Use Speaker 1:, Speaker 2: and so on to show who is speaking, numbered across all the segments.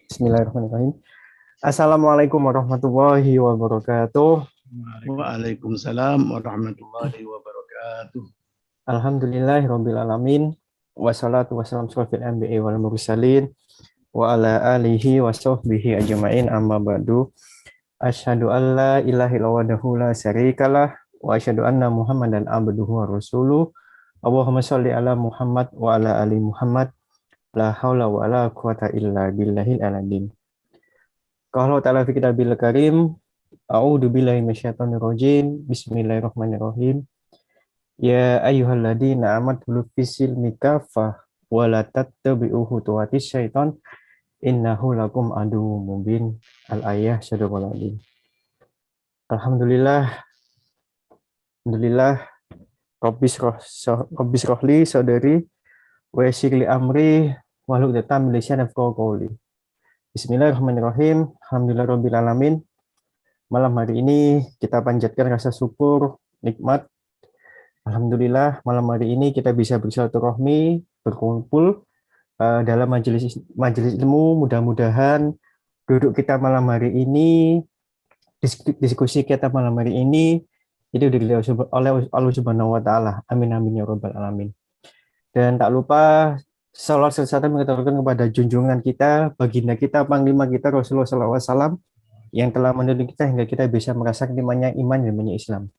Speaker 1: Bismillahirrahmanirrahim. Assalamualaikum warahmatullahi wabarakatuh.
Speaker 2: Waalaikumsalam warahmatullahi wabarakatuh.
Speaker 1: Alhamdulillahirabbil alamin. Wassalatu wassalamu ala anbiya'i wal mursalin wa ala alihi wa sahbihi ajmain amma ba'du. Asyhadu an la ilaha illallah la syarikalah wa asyhadu anna Muhammadan abduhu wa rasuluh. Allahumma shalli ala Muhammad wa ala ali Muhammad. La haula wa la quwata illa billahil azim. Qala ta'ala fi kitabil karim. A'udzu billahi minasyaitonir rajim. Bismillahirrahmanirrahim. Ya ayyuhalladzina amanu bisilmi kafah wa la tattabi'u khutuwatis syaiton innahu lakum aduwwum mubin. Al-ayah sadaqallahul adzim. Alhamdulillah. Alhamdulillah. Rabbis rohli saudari wa yassir li amri wahlul 'uqdatam min lisani yafqahu qawli. Bismillahirrahmanirrahim. Alhamdulillahirabbil alamin. Malam hari ini kita panjatkan rasa syukur, nikmat. Alhamdulillah malam hari ini kita bisa bersilaturahmi, berkumpul dalam majelis ilmu. Mudah-mudahan duduk kita malam hari ini, diskusi kita malam hari ini itu dirilis oleh Allah Subhanahu wa taala. Amin amin ya rabbal alamin. Dan tak lupa salawat serta mengaturkan kepada junjungan kita, baginda kita, panglima kita Rasulullah SAW yang telah menuntun kita hingga kita bisa merasakan nikmatnya iman dan nikmatnya Islam.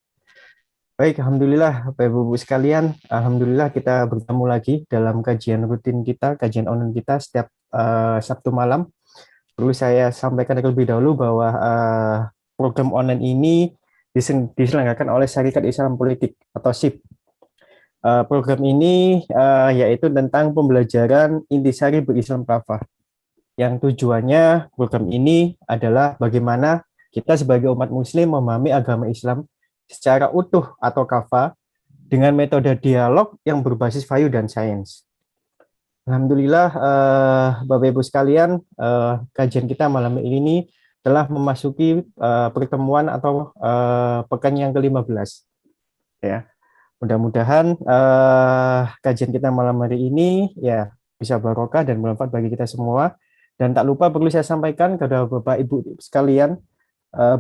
Speaker 1: Baik, alhamdulillah Bapak Ibu sekalian, alhamdulillah kita bertemu lagi dalam kajian rutin kita, kajian online kita setiap Sabtu malam. Perlu saya sampaikan terlebih dahulu bahwa program online ini diselenggarakan oleh Syarikat Islam Politik atau SIP. Program ini yaitu tentang pembelajaran intisari berislam kafah. Yang tujuannya program ini adalah bagaimana kita sebagai umat muslim memahami agama Islam secara utuh atau kafah dengan metode dialog yang berbasis value dan sains. Alhamdulillah Bapak Ibu sekalian, kajian kita malam ini telah memasuki pertemuan atau pekan yang ke-15 ya. Mudah-mudahan kajian kita malam hari ini ya bisa barokah dan bermanfaat bagi kita semua. Dan tak lupa perlu saya sampaikan kepada Bapak Ibu sekalian,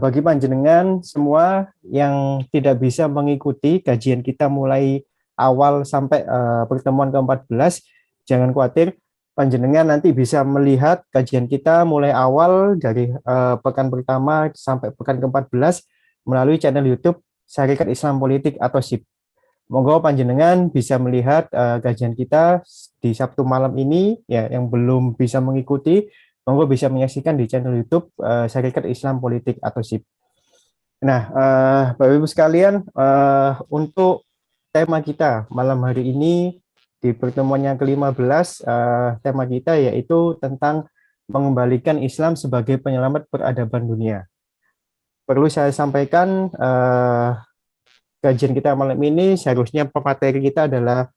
Speaker 1: bagi panjenengan semua yang tidak bisa mengikuti kajian kita mulai awal sampai pertemuan ke-14, jangan khawatir, panjenengan nanti bisa melihat kajian kita mulai awal dari pekan pertama sampai pekan ke-14 melalui channel YouTube Syarikat Islam Politik atau SIP. Monggo panjenengan bisa melihat kajian kita di Sabtu malam ini ya, yang belum bisa mengikuti, monggo bisa menyaksikan di channel YouTube Syarikat Islam Politik atau SIP. Nah, Bapak Ibu sekalian, untuk tema kita malam hari ini di pertemuan yang ke-15, tema kita yaitu tentang mengembalikan Islam sebagai penyelamat peradaban dunia. Perlu saya sampaikan, kajian kita malam ini seharusnya pemateri kita adalah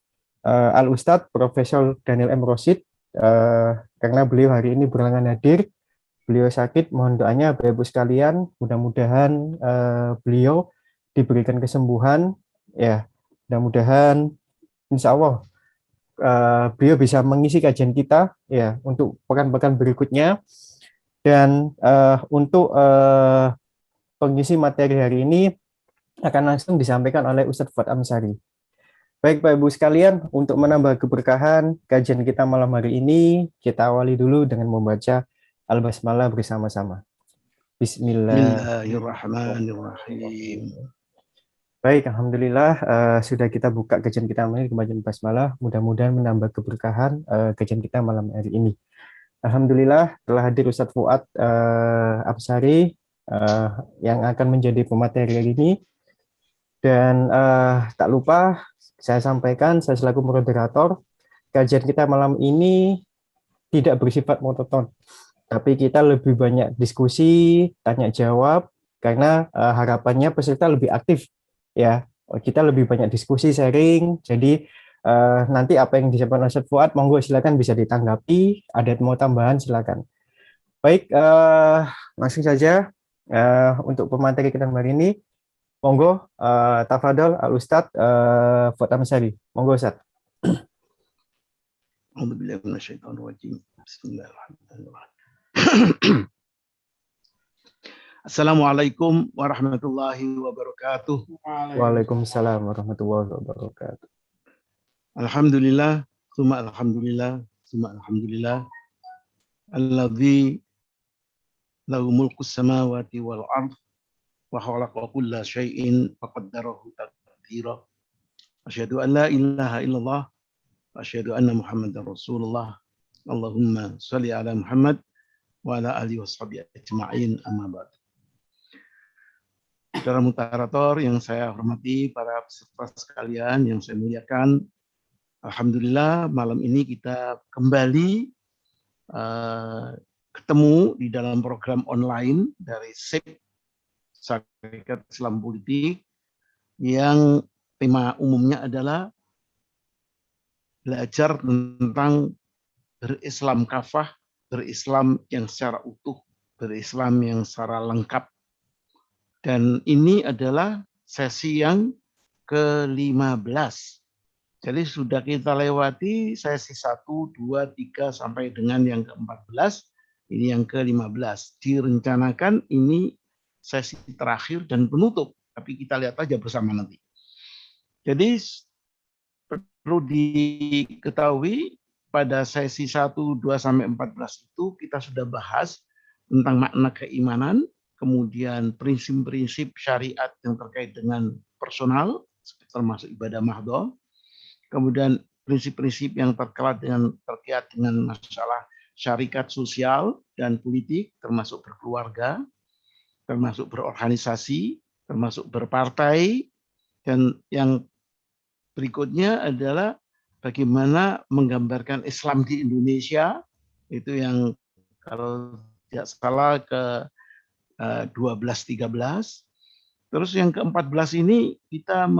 Speaker 1: Al-Ustadz Profesor Daniel M. Rosid, karena beliau hari ini berhalangan hadir, beliau sakit, mohon doanya Bapak Ibu sekalian, mudah-mudahan beliau diberikan kesembuhan, ya, mudah-mudahan insya Allah beliau bisa mengisi kajian kita ya untuk pekan-pekan berikutnya. Dan untuk pengisi materi hari ini akan langsung disampaikan oleh Ustadz Fuad Amsari. Baik Bapak Ibu sekalian, untuk menambah keberkahan kajian kita malam hari ini, kita awali dulu dengan membaca Al-Basmalah bersama-sama.
Speaker 2: Bismillahirrahmanirrahim.
Speaker 1: Baik, alhamdulillah sudah kita buka kajian kita malam ini dengan basmalah. Mudah-mudahan menambah keberkahan kajian kita malam hari ini. Alhamdulillah telah hadir Ustadz Fuad Amsari yang akan menjadi pemateri hari ini. Dan tak lupa saya sampaikan, saya selaku moderator, kajian kita malam ini tidak bersifat monoton, tapi kita lebih banyak diskusi, tanya jawab, karena harapannya peserta lebih aktif, ya. Kita lebih banyak diskusi, sharing. Jadi nanti apa yang disampaikan Ustadz Fuad, monggo silakan bisa ditanggapi. Ada mau tambahan silakan. Baik, langsung saja untuk pemateri kita hari ini. Monggo, tafadhol Al-Ustadz Fuad Amsari. Monggo Ustadz.
Speaker 2: Bismillahirrahmanirrahim. Assalamualaikum warahmatullahi wabarakatuh.
Speaker 1: Waalaikumsalam warahmatullahi wabarakatuh.
Speaker 2: Alhamdulillah, summa alhamdulillah, summa alhamdulillah. Alladzi lahu mulku samawati wal ard wa khalaqa kulla syai'in faqaddarahu taqdira. Asyhadu an la ilaha illallah wa asyhadu anna Muhammadar Rasulullah. Allahumma shalli ala Muhammad wa ala alihi washabihi ajma'in, amma ba'd. Saudara moderator yang saya hormati, para peserta sekalian yang saya muliakan, alhamdulillah malam ini kita kembali ketemu di dalam program online dari SIP, Sarekat Islam Politik, yang tema umumnya adalah belajar tentang berislam kafah, berislam yang secara utuh, berislam yang secara lengkap. Dan ini adalah sesi yang ke-15. Jadi sudah kita lewati sesi 1, 2, 3 sampai dengan yang ke-14. Ini yang ke-15. Direncanakan ini sesi terakhir dan penutup. Tapi kita lihat aja bersama nanti. Jadi perlu diketahui pada sesi 1, 2 sampai 14 itu kita sudah bahas tentang makna keimanan, kemudian prinsip-prinsip syariat yang terkait dengan personal, termasuk ibadah mahdhah, kemudian prinsip-prinsip yang terkait dengan masalah syarikat sosial dan politik, termasuk berkeluarga, termasuk berorganisasi, termasuk berpartai, dan yang berikutnya adalah bagaimana menggambarkan Islam di Indonesia, itu yang kalau tidak salah ke 12-13. Terus yang ke-14 ini kita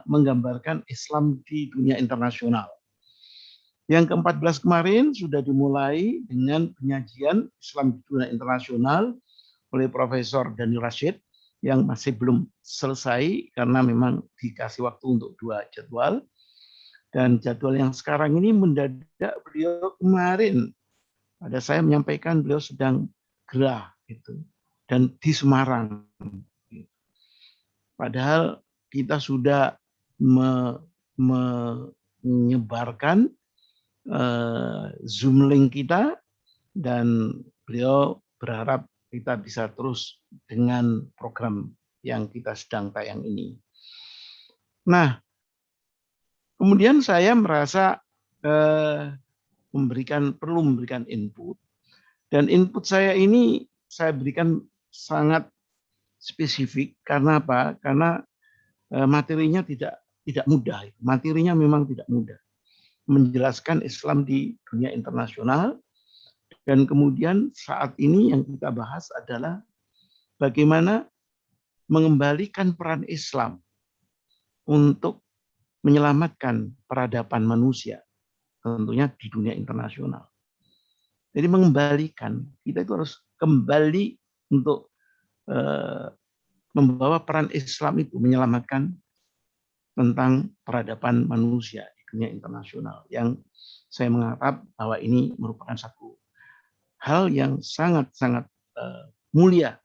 Speaker 2: menggambarkan Islam di dunia internasional. Yang ke-14 kemarin sudah dimulai dengan penyajian Islam di dunia internasional oleh Profesor Dani Rashid yang masih belum selesai karena memang dikasih waktu untuk 2 jadwal. Dan jadwal yang sekarang ini mendadak beliau kemarin pada saya menyampaikan beliau sedang gerah gitu. Dan di Semarang. Padahal kita sudah menyebarkan Zoom link kita dan beliau berharap kita bisa terus dengan program yang kita sedang tayang ini. Nah, kemudian saya merasa perlu memberikan input. Dan input saya ini saya berikan sangat spesifik karena apa? Karena materinya tidak mudah. Materinya memang tidak mudah. Menjelaskan Islam di dunia internasional dan kemudian saat ini yang kita bahas adalah bagaimana mengembalikan peran Islam untuk menyelamatkan peradaban manusia tentunya di dunia internasional. Jadi mengembalikan, kita itu harus kembali untuk membawa peran Islam itu menyelamatkan tentang peradaban manusia di dunia internasional, yang saya menganggap bahwa ini merupakan satu hal yang sangat-sangat mulia,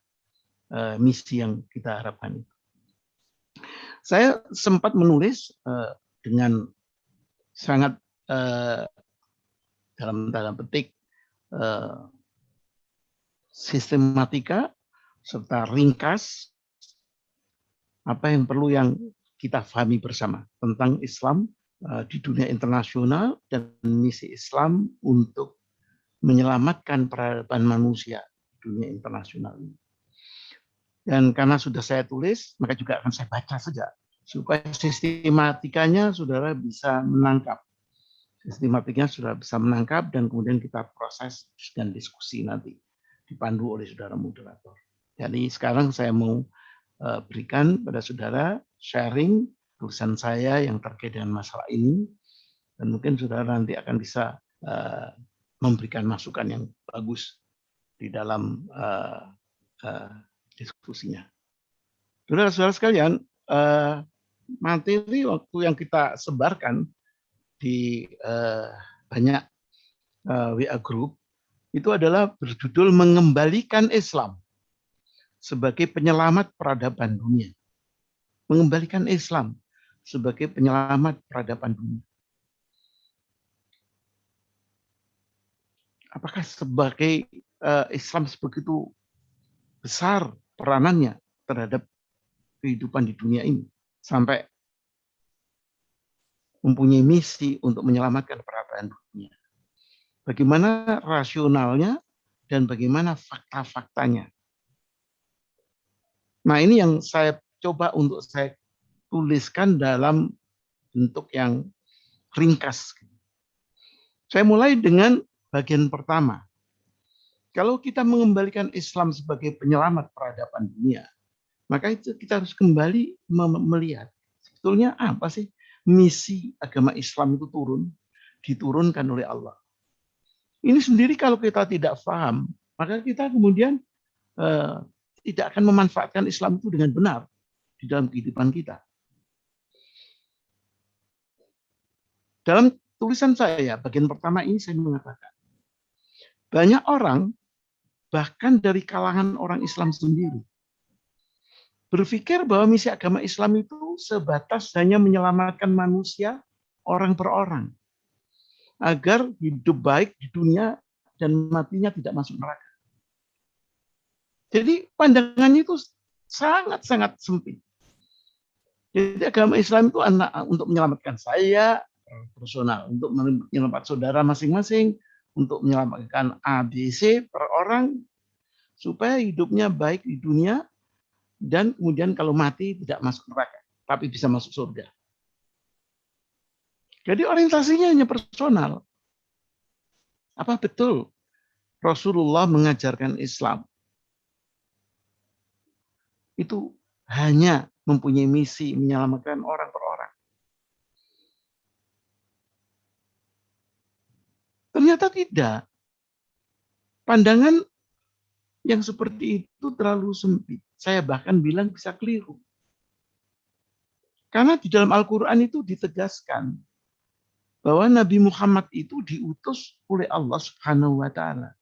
Speaker 2: misi yang kita harapkan itu. Saya sempat menulis dengan sangat dalam tanda petik sistematika serta ringkas apa yang perlu yang kita pahami bersama tentang Islam di dunia internasional dan misi Islam untuk menyelamatkan peradaban manusia di dunia internasional ini. Dan karena sudah saya tulis, maka juga akan saya baca saja supaya sistematikanya saudara bisa menangkap. Sistematiknya sudah bisa menangkap dan kemudian kita proses dan diskusi nanti dipandu oleh saudara moderator. Jadi sekarang saya mau berikan pada saudara sharing tulisan saya yang terkait dengan masalah ini dan mungkin saudara nanti akan bisa memberikan masukan yang bagus di dalam diskusinya. Saudara-saudara sekalian, materi waktu yang kita sebarkan di banyak WA group itu adalah berjudul Mengembalikan Islam sebagai penyelamat peradaban dunia. Mengembalikan Islam sebagai penyelamat peradaban dunia. Apakah sebagai Islam sebegitu besar peranannya terhadap kehidupan di dunia ini sampai mempunyai misi untuk menyelamatkan peradaban dunia? Bagaimana rasionalnya dan bagaimana fakta-faktanya? Nah, ini yang saya coba untuk saya tuliskan dalam bentuk yang ringkas. Saya mulai dengan bagian pertama. Kalau kita mengembalikan Islam sebagai penyelamat peradaban dunia, maka itu kita harus kembali melihat sebetulnya apa sih misi agama Islam itu diturunkan oleh Allah. Ini sendiri kalau kita tidak paham, maka kita kemudian tidak akan memanfaatkan Islam itu dengan benar di dalam kehidupan kita. Dalam tulisan saya, bagian pertama ini saya mengatakan, banyak orang, bahkan dari kalangan orang Islam sendiri, berpikir bahwa misi agama Islam itu sebatas hanya menyelamatkan manusia orang per orang, agar hidup baik di dunia dan matinya tidak masuk neraka. Jadi pandangannya itu sangat-sangat sempit. Jadi agama Islam itu untuk menyelamatkan saya personal, untuk menyelamatkan saudara masing-masing, untuk menyelamatkan ABC per orang, supaya hidupnya baik di dunia, dan kemudian kalau mati tidak masuk neraka, tapi bisa masuk surga. Jadi orientasinya hanya personal. Apa betul Rasulullah mengajarkan Islam itu hanya mempunyai misi menyelamatkan orang per orang? Ternyata tidak. Pandangan yang seperti itu terlalu sempit. Saya bahkan bilang bisa keliru. Karena di dalam Al-Quran itu ditegaskan bahwa Nabi Muhammad itu diutus oleh Allah Subhanahu wa Ta'ala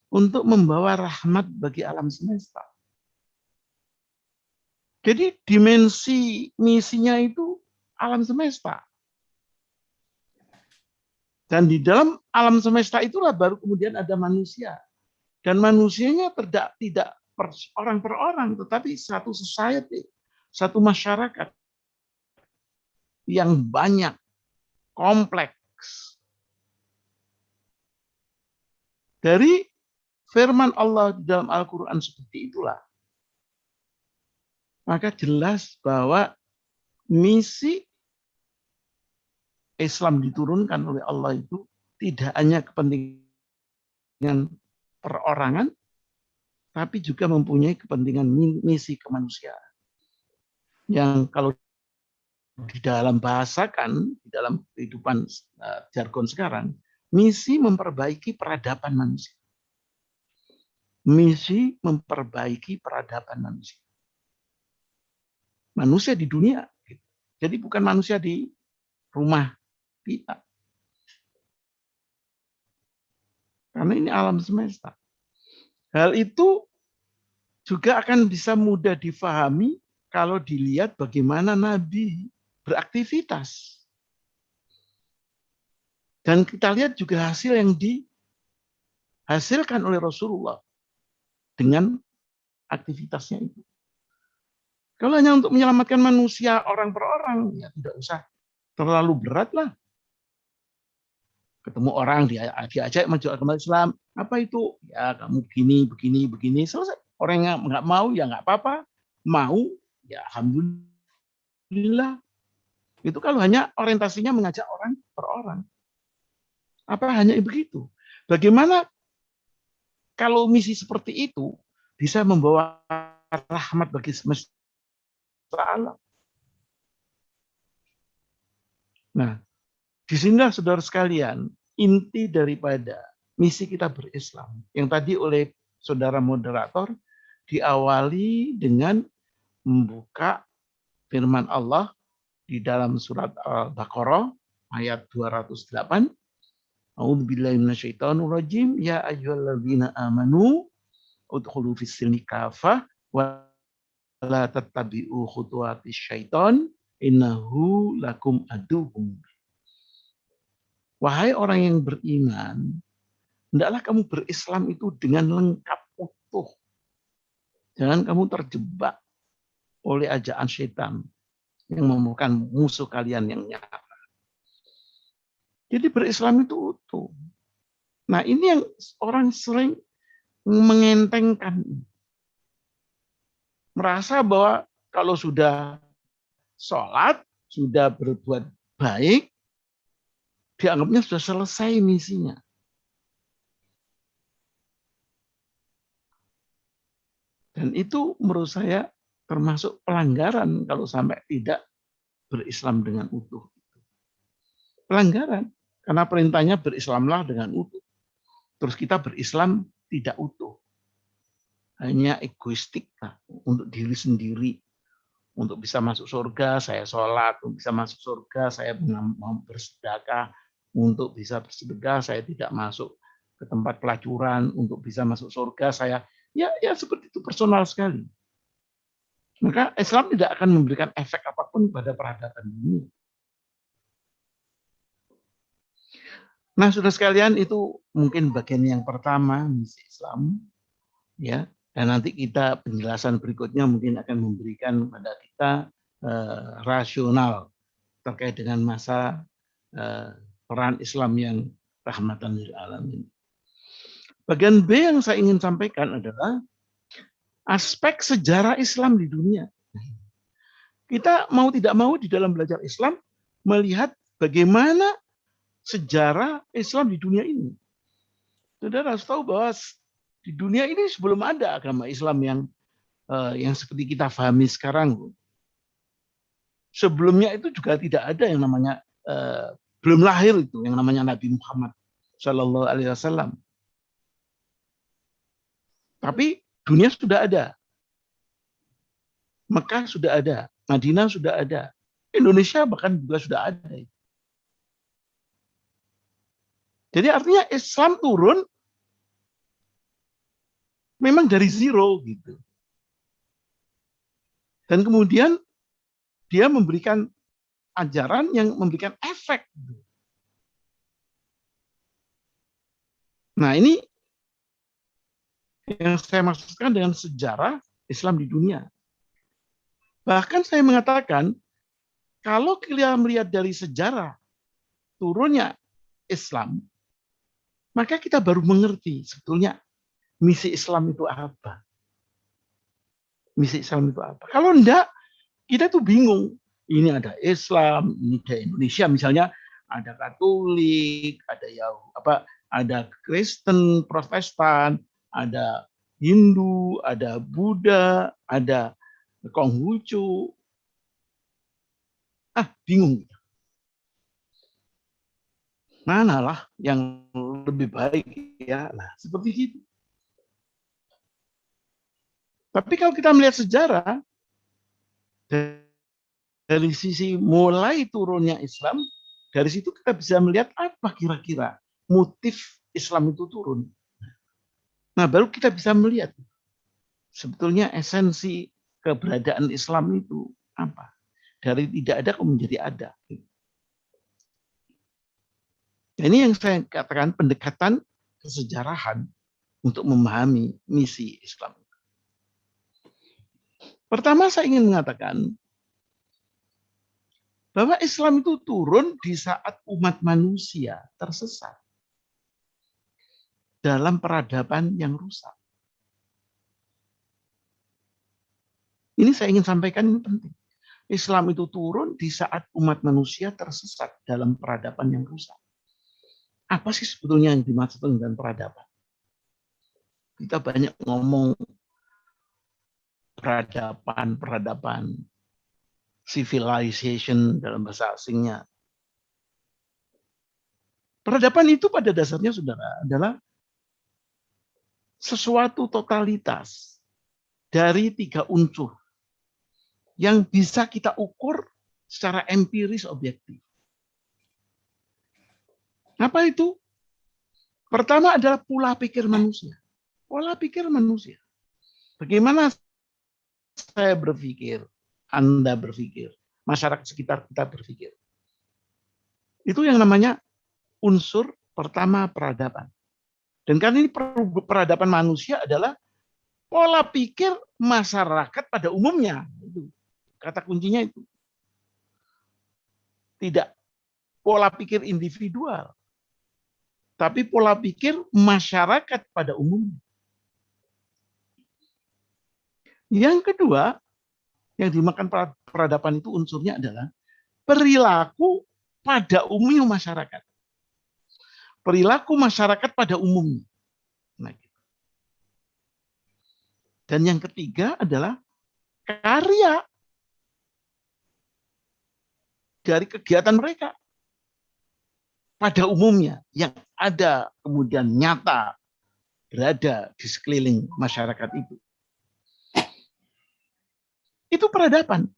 Speaker 2: untuk membawa rahmat bagi alam semesta. Jadi dimensi misinya itu alam semesta. Dan di dalam alam semesta itulah baru kemudian ada manusia. Dan manusianya tidak orang per orang, tetapi satu society, satu masyarakat yang banyak, kompleks. Dari firman Allah di dalam Al-Quran seperti itulah, maka jelas bahwa misi Islam diturunkan oleh Allah itu tidak hanya kepentingan perorangan, tapi juga mempunyai kepentingan misi kemanusiaan. Yang kalau di dalam bahasakan, di dalam kehidupan jargon sekarang, misi memperbaiki peradaban manusia. Misi memperbaiki peradaban manusia. Manusia di dunia. Jadi bukan manusia di rumah kita. Karena ini alam semesta. Hal itu juga akan bisa mudah difahami kalau dilihat bagaimana Nabi beraktivitas. Dan kita lihat juga hasil yang dihasilkan oleh Rasulullah dengan aktivitasnya itu. Kalau hanya untuk menyelamatkan manusia orang per orang, ya tidak usah terlalu berat lah. Ketemu orang, diajak masuk agama Islam, apa itu? Ya kamu begini, selesai. Orang yang nggak mau, ya nggak apa-apa. Mau, ya alhamdulillah. Itu kalau hanya orientasinya mengajak orang per orang. Apa hanya begitu? Bagaimana kalau misi seperti itu bisa membawa rahmat bagi semesta alam? Nah, disinilah saudara sekalian, inti daripada misi kita berislam. Yang tadi oleh saudara moderator diawali dengan membuka firman Allah di dalam surat Al-Baqarah ayat 208. A'udzubillahi minasyaitonirrajim. Ya ayyuhalladzina amanu udkhulu fis-silmi kafah wa la tattabi'u khutuwatis syaiton innahu lakum aduwwum. Wahai orang yang beriman, hendaklah kamu berislam itu dengan lengkap utuh. Jangan kamu terjebak oleh ajaan setan yang merupakan musuh kalian yang nyata. Jadi berislam itu utuh. Nah, ini yang orang sering mengentengkan. Merasa bahwa kalau sudah sholat, sudah berbuat baik, dianggapnya sudah selesai misinya. Dan itu menurut saya termasuk pelanggaran kalau sampai tidak berislam dengan utuh. Pelanggaran. Karena perintahnya berislamlah dengan utuh. Terus kita berislam tidak utuh. Hanya egoistik lah, untuk diri sendiri. Untuk bisa masuk surga, saya sholat. Untuk bisa masuk surga, saya mau bersedekah. Untuk bisa bersedekah, saya tidak masuk ke tempat pelacuran. Untuk bisa masuk surga, saya ya seperti itu, personal sekali. Maka Islam tidak akan memberikan efek apapun pada peradaban dunia. Nah, saudara sekalian, itu mungkin bagian yang pertama misi Islam, ya. Dan nanti kita penjelasan berikutnya mungkin akan memberikan pada kita rasional terkait dengan masa peran Islam yang rahmatan lil alamin. Bagian B yang saya ingin sampaikan adalah aspek sejarah Islam di dunia. Kita mau tidak mau di dalam belajar Islam melihat bagaimana sejarah Islam di dunia ini. Saudara harus tahu bahwa di dunia ini sebelum ada agama Islam yang seperti kita pahami sekarang. Sebelumnya itu juga tidak ada yang namanya belum lahir itu yang namanya Nabi Muhammad Shallallahu Alaihi Wasallam. Tapi dunia sudah ada, Mekah sudah ada, Madinah sudah ada, Indonesia bahkan juga sudah ada. Jadi artinya Islam turun memang dari zero gitu. Dan kemudian dia memberikan ajaran yang memberikan efek. Nah, ini yang saya maksudkan dengan sejarah Islam di dunia. Bahkan saya mengatakan, kalau kita melihat dari sejarah turunnya Islam, maka kita baru mengerti sebetulnya misi Islam itu apa. Misi Islam itu apa. Kalau enggak, kita tuh bingung. Ini ada Islam, ini ada Indonesia misalnya, ada Katolik, ada Kristen, Protestan, ada Hindu, ada Buddha, ada Konghucu. Bingung. Manalah yang lebih baik ya. Nah, seperti itu. Tapi kalau kita melihat sejarah dari sisi mulai turunnya Islam, dari situ kita bisa melihat apa kira-kira motif Islam itu turun. Nah, baru kita bisa melihat sebetulnya esensi keberadaan Islam itu apa. Dari tidak ada kok menjadi ada. Ini yang saya katakan pendekatan kesejarahan untuk memahami misi Islam. Pertama saya ingin mengatakan bahwa Islam itu turun di saat umat manusia tersesat dalam peradaban yang rusak. Ini saya ingin sampaikan, ini penting. Islam itu turun di saat umat manusia tersesat dalam peradaban yang rusak. Apa sih sebetulnya yang dimaksud dengan peradaban? Kita banyak ngomong peradaban, civilization dalam bahasa asingnya. Peradaban itu pada dasarnya, saudara, adalah sesuatu totalitas dari 3 unsur yang bisa kita ukur secara empiris objektif. Apa itu? Pertama adalah pola pikir manusia. Pola pikir manusia. Bagaimana saya berpikir, Anda berpikir, masyarakat sekitar kita berpikir. Itu yang namanya unsur pertama peradaban. Dan karena ini peradaban manusia adalah pola pikir masyarakat pada umumnya. Itu kata kuncinya itu. Tidak pola pikir individual, tapi pola pikir masyarakat pada umumnya. Yang kedua, yang dimakan peradaban itu unsurnya adalah perilaku pada umumnya masyarakat. Perilaku masyarakat pada umumnya. Nah, gitu. Dan yang ketiga adalah karya dari kegiatan mereka pada umumnya yang ada kemudian nyata berada di sekeliling masyarakat itu. Itu peradaban.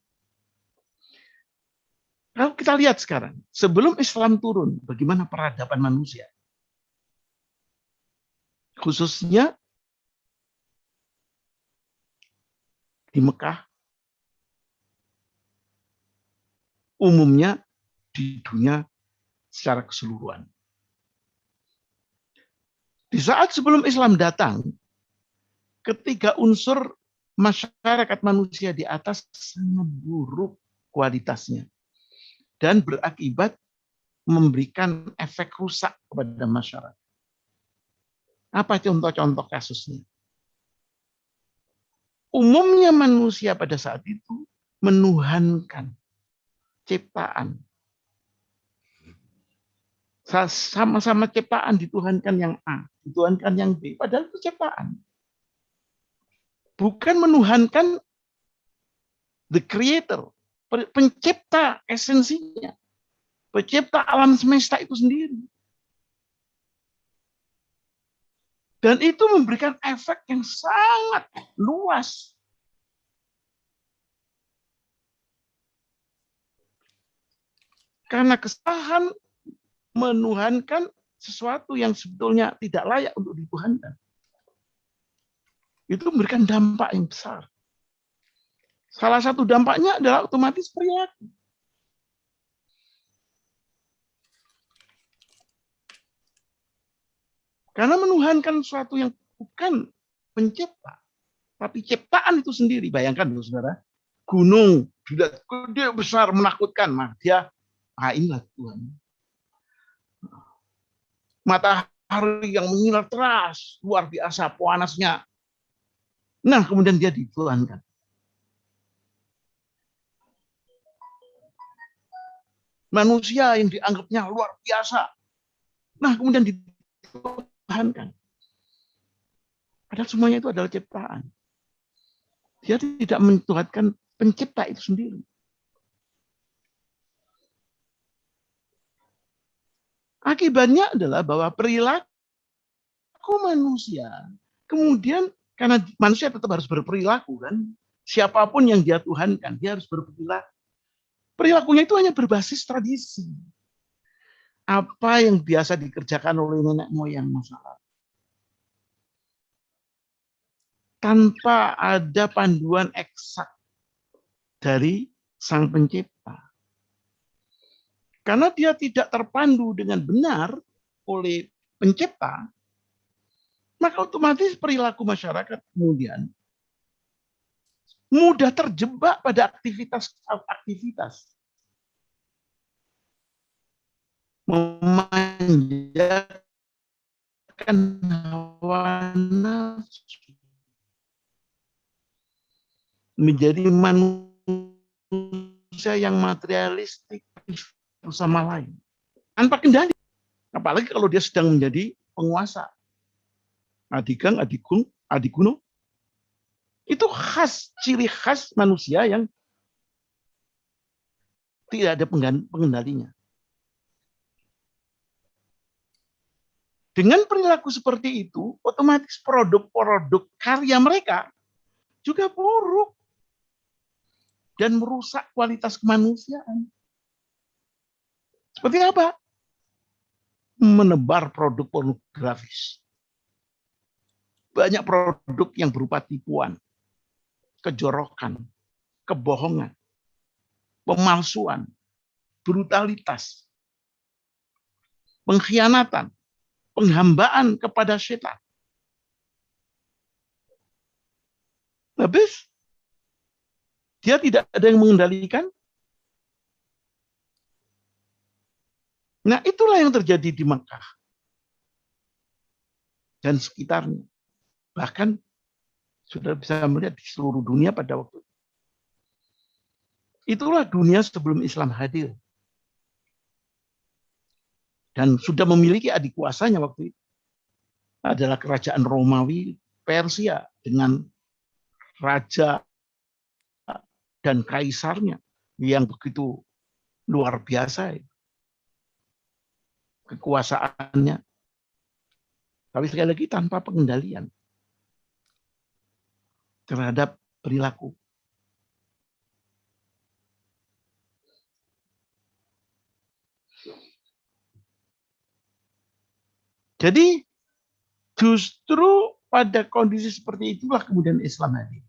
Speaker 2: Kalau kita lihat sekarang, sebelum Islam turun, bagaimana peradaban manusia? Khususnya di Mekah, umumnya di dunia secara keseluruhan. Di saat sebelum Islam datang, ketiga unsur masyarakat manusia di atas sangat buruk kualitasnya dan berakibat memberikan efek rusak kepada masyarakat. Apa contoh-contoh kasusnya? Umumnya manusia pada saat itu menuhankan ciptaan. Sama-sama ciptaan dituhankan yang A, dituhankan yang B, padahal itu ciptaan. Bukan menuhankan the creator, pencipta esensinya, pencipta alam semesta itu sendiri. Dan itu memberikan efek yang sangat luas. Karena kesalahan menuhankan sesuatu yang sebetulnya tidak layak untuk dituhankan. Itu memberikan dampak yang besar. Salah satu dampaknya adalah otomatis perilaku. Karena menuhankan sesuatu yang bukan pencipta, tapi ciptaan itu sendiri. Bayangkan, saudara, gunung gede besar menakutkan, mah dia, inilah Tuhan. Matahari yang menyinar teras, luar biasa panasnya. Nah, kemudian dia dituhankan. Manusia yang dianggapnya luar biasa. Nah, kemudian dituhankan. Padahal semuanya itu adalah ciptaan. Dia tidak mentuhankan pencipta itu sendiri. Akibatnya adalah bahwa perilaku manusia, kemudian karena manusia tetap harus berperilaku kan, siapapun yang dia tuhankan, dia harus berperilaku. Perilakunya itu hanya berbasis tradisi. Apa yang biasa dikerjakan oleh nenek moyang masyarakat. Tanpa ada panduan eksak dari sang pencipta. Karena dia tidak terpandu dengan benar oleh pencipta, maka otomatis perilaku masyarakat kemudian mudah terjebak pada aktivitas memanjakan hawa nafsu, menjadi manusia yang materialistik bersama lain tanpa kendali, apalagi kalau dia sedang menjadi penguasa. Adigang, adiguno, itu ciri khas manusia yang tidak ada pengendalinya. Dengan perilaku seperti itu, otomatis produk-produk karya mereka juga buruk dan merusak kualitas kemanusiaan. Seperti apa? menebar produk pornografis. Banyak produk yang berupa tipuan, kejorokan, kebohongan, pemalsuan, brutalitas, pengkhianatan, penghambaan kepada setan. Habis dia tidak ada yang mengendalikan. Nah, itulah yang terjadi di Mekah dan sekitarnya. Bahkan sudah bisa melihat di seluruh dunia pada waktu itu. Itulah dunia sebelum Islam hadir. Dan sudah memiliki adik kuasanya waktu itu. Adalah kerajaan Romawi, Persia, dengan raja dan kaisarnya yang begitu luar biasa. Kekuasaannya. Tapi sekali lagi tanpa pengendalian terhadap perilaku. Jadi justru pada kondisi seperti itulah kemudian Islam hadir.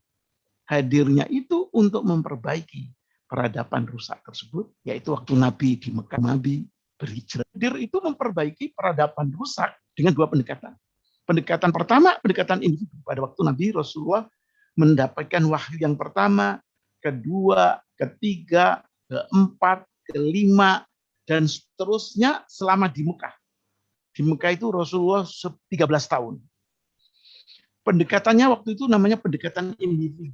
Speaker 2: Hadirnya itu untuk memperbaiki peradaban rusak tersebut, yaitu waktu Nabi di Mekah, Nabi berhijrah. Hadir itu memperbaiki peradaban rusak dengan dua pendekatan. Pendekatan pertama, pendekatan individu. Pada waktu Nabi Rasulullah mendapatkan wahyu yang pertama, kedua, ketiga, keempat, kelima, dan seterusnya selama di Mekah. Di Mekah itu Rasulullah 13 tahun. Pendekatannya waktu itu namanya pendekatan individu.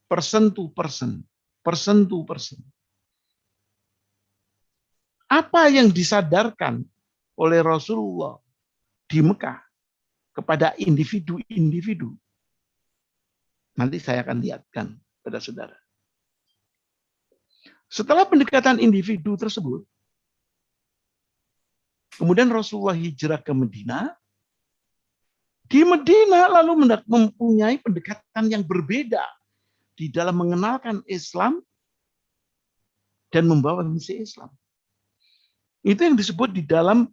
Speaker 2: Person to person. Person to person. Apa yang disadarkan oleh Rasulullah di Mekah kepada individu-individu? Nanti saya akan lihatkan pada saudara. Setelah pendekatan individu tersebut, kemudian Rasulullah hijrah ke Madinah. Di Madinah lalu mempunyai pendekatan yang berbeda di dalam mengenalkan Islam dan membawa misi Islam. Itu yang disebut di dalam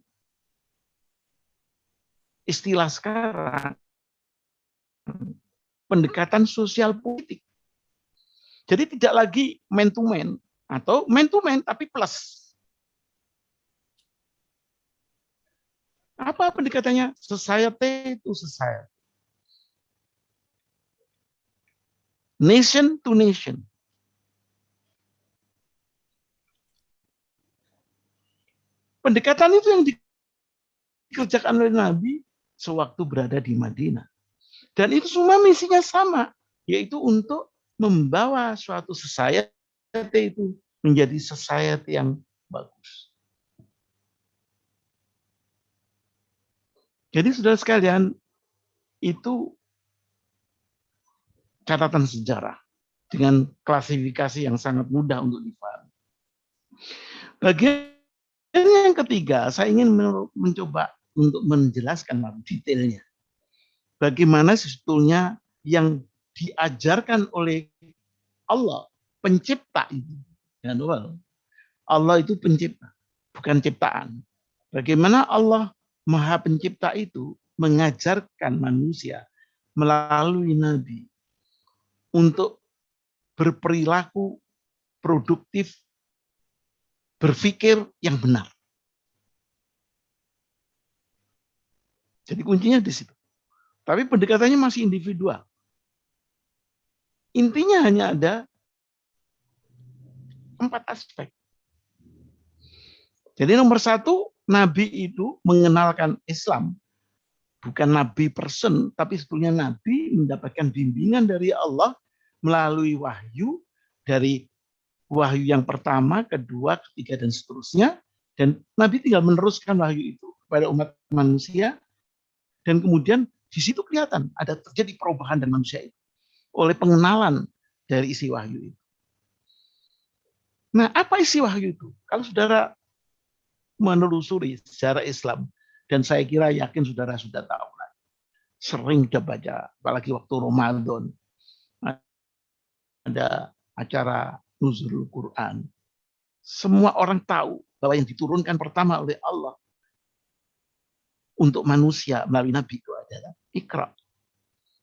Speaker 2: istilah sekarang pendekatan sosial politik. Jadi tidak lagi man to man atau man to man tapi plus. Apa pendekatannya? Society to society. Nation to nation. Pendekatan itu yang dikerjakan oleh Nabi sewaktu berada di Madinah. Dan itu semua misinya sama, yaitu untuk membawa suatu society itu menjadi society yang bagus. Jadi saudara sekalian, itu catatan sejarah dengan klasifikasi yang sangat mudah untuk dipahami. Bagian yang ketiga, saya ingin mencoba untuk menjelaskan detailnya. Bagaimana sebetulnya yang diajarkan oleh Allah, pencipta itu. Allah itu pencipta, bukan ciptaan. Bagaimana Allah Maha Pencipta itu mengajarkan manusia melalui Nabi untuk berperilaku produktif, berpikir yang benar. Jadi kuncinya di situ. Tapi pendekatannya masih individual. Intinya hanya ada 4 aspek. Jadi nomor 1, Nabi itu mengenalkan Islam. Bukan Nabi person, tapi sebetulnya Nabi mendapatkan bimbingan dari Allah melalui wahyu, dari wahyu yang pertama, kedua, ketiga, dan seterusnya. Dan Nabi tinggal meneruskan wahyu itu kepada umat manusia. Dan kemudian di situ kelihatan ada terjadi perubahan dan manusia itu oleh pengenalan dari isi wahyu itu. Nah, apa isi wahyu itu? Kalau saudara menelusuri sejarah Islam, dan saya kira yakin saudara sudah tahu, sering sudah baca, apalagi waktu Ramadan, ada acara Nuzulul Quran. Semua orang tahu bahwa yang diturunkan pertama oleh Allah untuk manusia melalui Nabi itu adalah Iqra.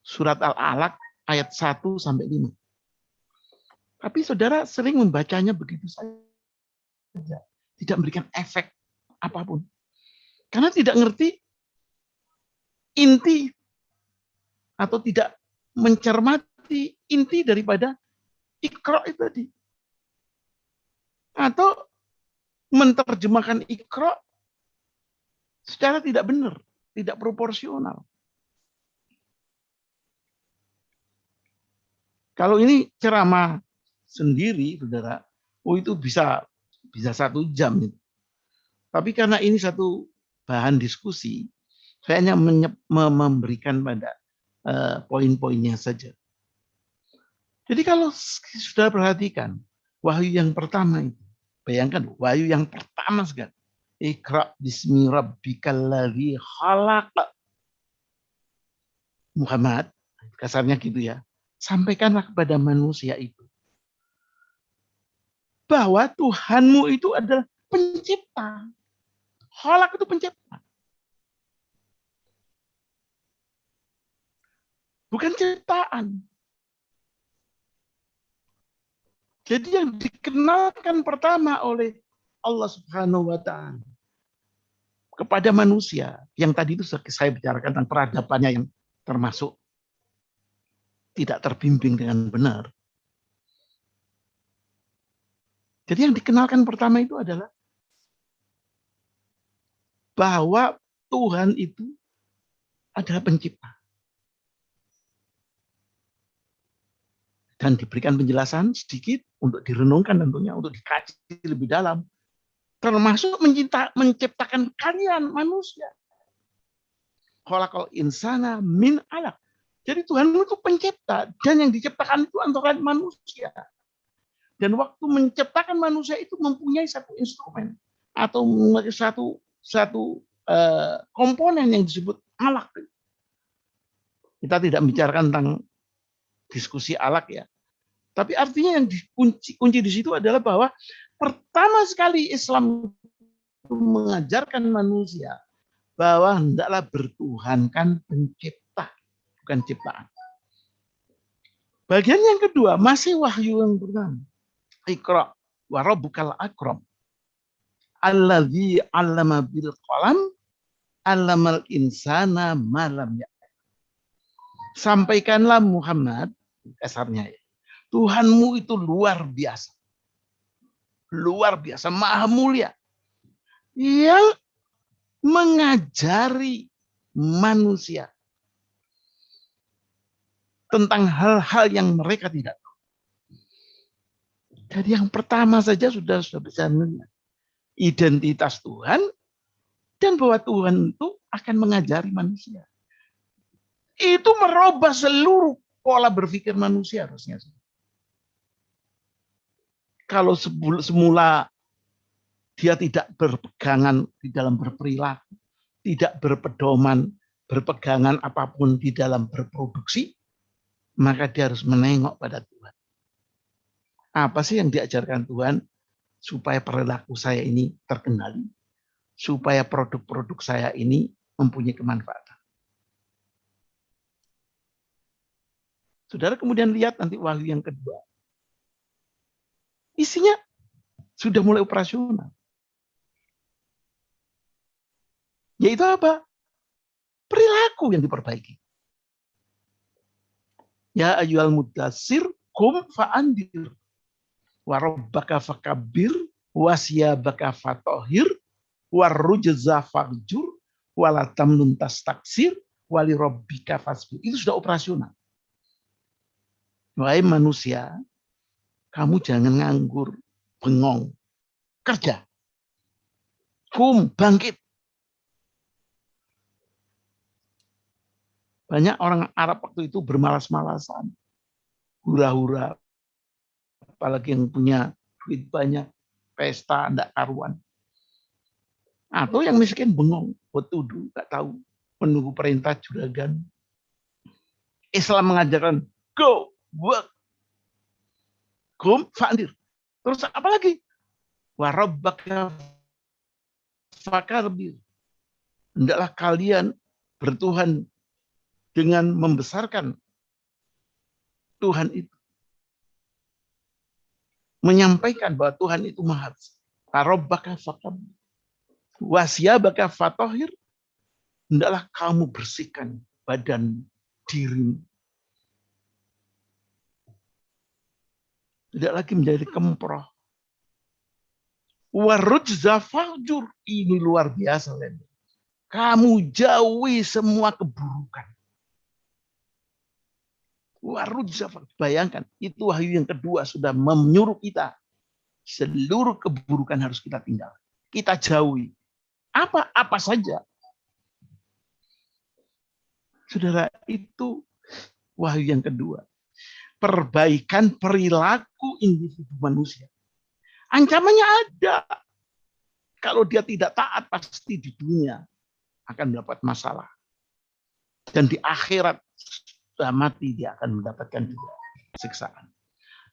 Speaker 2: Surat Al-Alaq ayat 1 sampai 5. Tapi saudara sering membacanya begitu saja. Tidak memberikan efek apapun. Karena tidak ngerti inti atau tidak mencermati inti daripada Iqra itu tadi. Atau menerjemahkan Iqra secara tidak benar, tidak proporsional. Kalau ini ceramah sendiri, saudara, itu bisa 1 jam. Tapi karena ini satu bahan diskusi, saya hanya memberikan pada poin-poinnya saja. Jadi kalau sudah perhatikan, wahyu yang pertama itu, bayangkan wahyu yang pertama sekali. Iqra bismi rabbikal ladzi khalaq. Muhammad, kasarnya gitu ya. Sampaikanlah kepada manusia itu bahwa Tuhanmu itu adalah pencipta. Khalaq itu pencipta. Bukan ciptaan. Jadi yang dikenalkan pertama oleh Allah Subhanahu wa Ta'ala kepada manusia, yang tadi itu saya bicarakan tentang peradabannya yang termasuk tidak terbimbing dengan benar. Jadi yang dikenalkan pertama itu adalah bahwa Tuhan itu adalah pencipta. Dan diberikan penjelasan sedikit untuk direnungkan tentunya, untuk dikaji lebih dalam. Termasuk menciptakan kalian manusia. Khalaqal insana min alaq. Jadi Tuhan itu pencipta dan yang diciptakan itu antara manusia. Dan waktu menciptakan manusia itu mempunyai satu instrumen atau satu komponen yang disebut alaq. Kita tidak membicarakan tentang diskusi alaq ya. Tapi artinya yang kunci di situ adalah bahwa pertama sekali Islam mengajarkan manusia bahwa hendaklah bertuhankan pencipta, bukan ciptaan. Bagian yang kedua masih wahyu yang pertama. Iqra wa rabbukal akram. Alladzi 'allama bil qalam 'allamal insana ma lam ya'lam. Sampaikanlah Muhammad, kasarnya ya. Tuhanmu itu luar biasa. Luar biasa, maha mulia. Yang mengajari manusia tentang hal-hal yang mereka tidak tahu. Jadi yang pertama saja sudah bisa melihat identitas Tuhan dan bahwa Tuhan itu akan mengajari manusia. Itu merubah seluruh pola berpikir manusia harusnya. Kalau semula dia tidak berpegangan di dalam berperilaku, tidak berpegangan apapun di dalam berproduksi, maka dia harus menengok pada Tuhan. Apa sih yang diajarkan Tuhan supaya perilaku saya ini terkendali, supaya produk-produk saya ini mempunyai kemanfaatan. Saudara kemudian lihat nanti wahyu yang kedua. Isinya sudah mulai operasional. Yaitu apa? Perilaku yang diperbaiki. Ya ayyuhal mudassir qum fa'andir wa rabbaka fakabbir wa siyabaka fatahhir wa rujza fahjur wa la tamnun tastaksir wa li rabbika fasbir. Itu sudah operasional. Wahai manusia, kamu jangan nganggur, bengong. Kerja. Bangkit. Banyak orang Arab waktu itu bermalas-malasan. Hura-hura. Apalagi yang punya duit banyak. Pesta, enggak karuan. Atau yang miskin bengong. Betudu, enggak tahu. Menunggu perintah juragan. Islam mengajarkan, go, work. Kum, fa'andir. Terus apa lagi? Wa rabbaka fakarbir. Hendaklah kalian bertuhan dengan membesarkan Tuhan itu. Menyampaikan bahwa Tuhan itu maha besar. Rabbaka fakabir. Wasiyabaka fatohir. Hendaklah kamu bersihkan badan dirimu. Tidak lagi menjadi kemproh. Warujza fahjur. Ini luar biasa. Kamu jauhi semua keburukan. Warujza fahjur. Bayangkan, itu wahyu yang kedua sudah menyuruh kita. Seluruh keburukan harus kita tinggal. Kita jauhi. Apa saja. Saudara, itu wahyu yang kedua. Perbaikan perilaku individu manusia. Ancamannya ada. Kalau dia tidak taat, pasti di dunia akan mendapat masalah. Dan di akhirat, sudah mati, dia akan mendapatkan juga siksaan.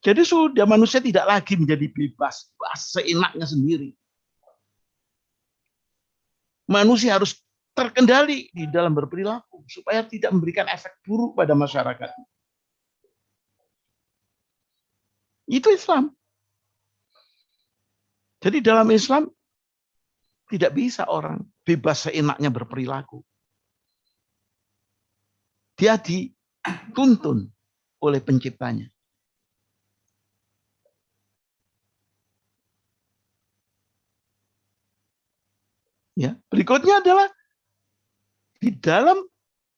Speaker 2: Jadi sudah manusia tidak lagi menjadi bebas seenaknya sendiri. Manusia harus terkendali di dalam berperilaku supaya tidak memberikan efek buruk pada masyarakat. Itu Islam. Jadi dalam Islam tidak bisa orang bebas seenaknya berperilaku. Dia dituntun oleh penciptanya. Ya, berikutnya adalah di dalam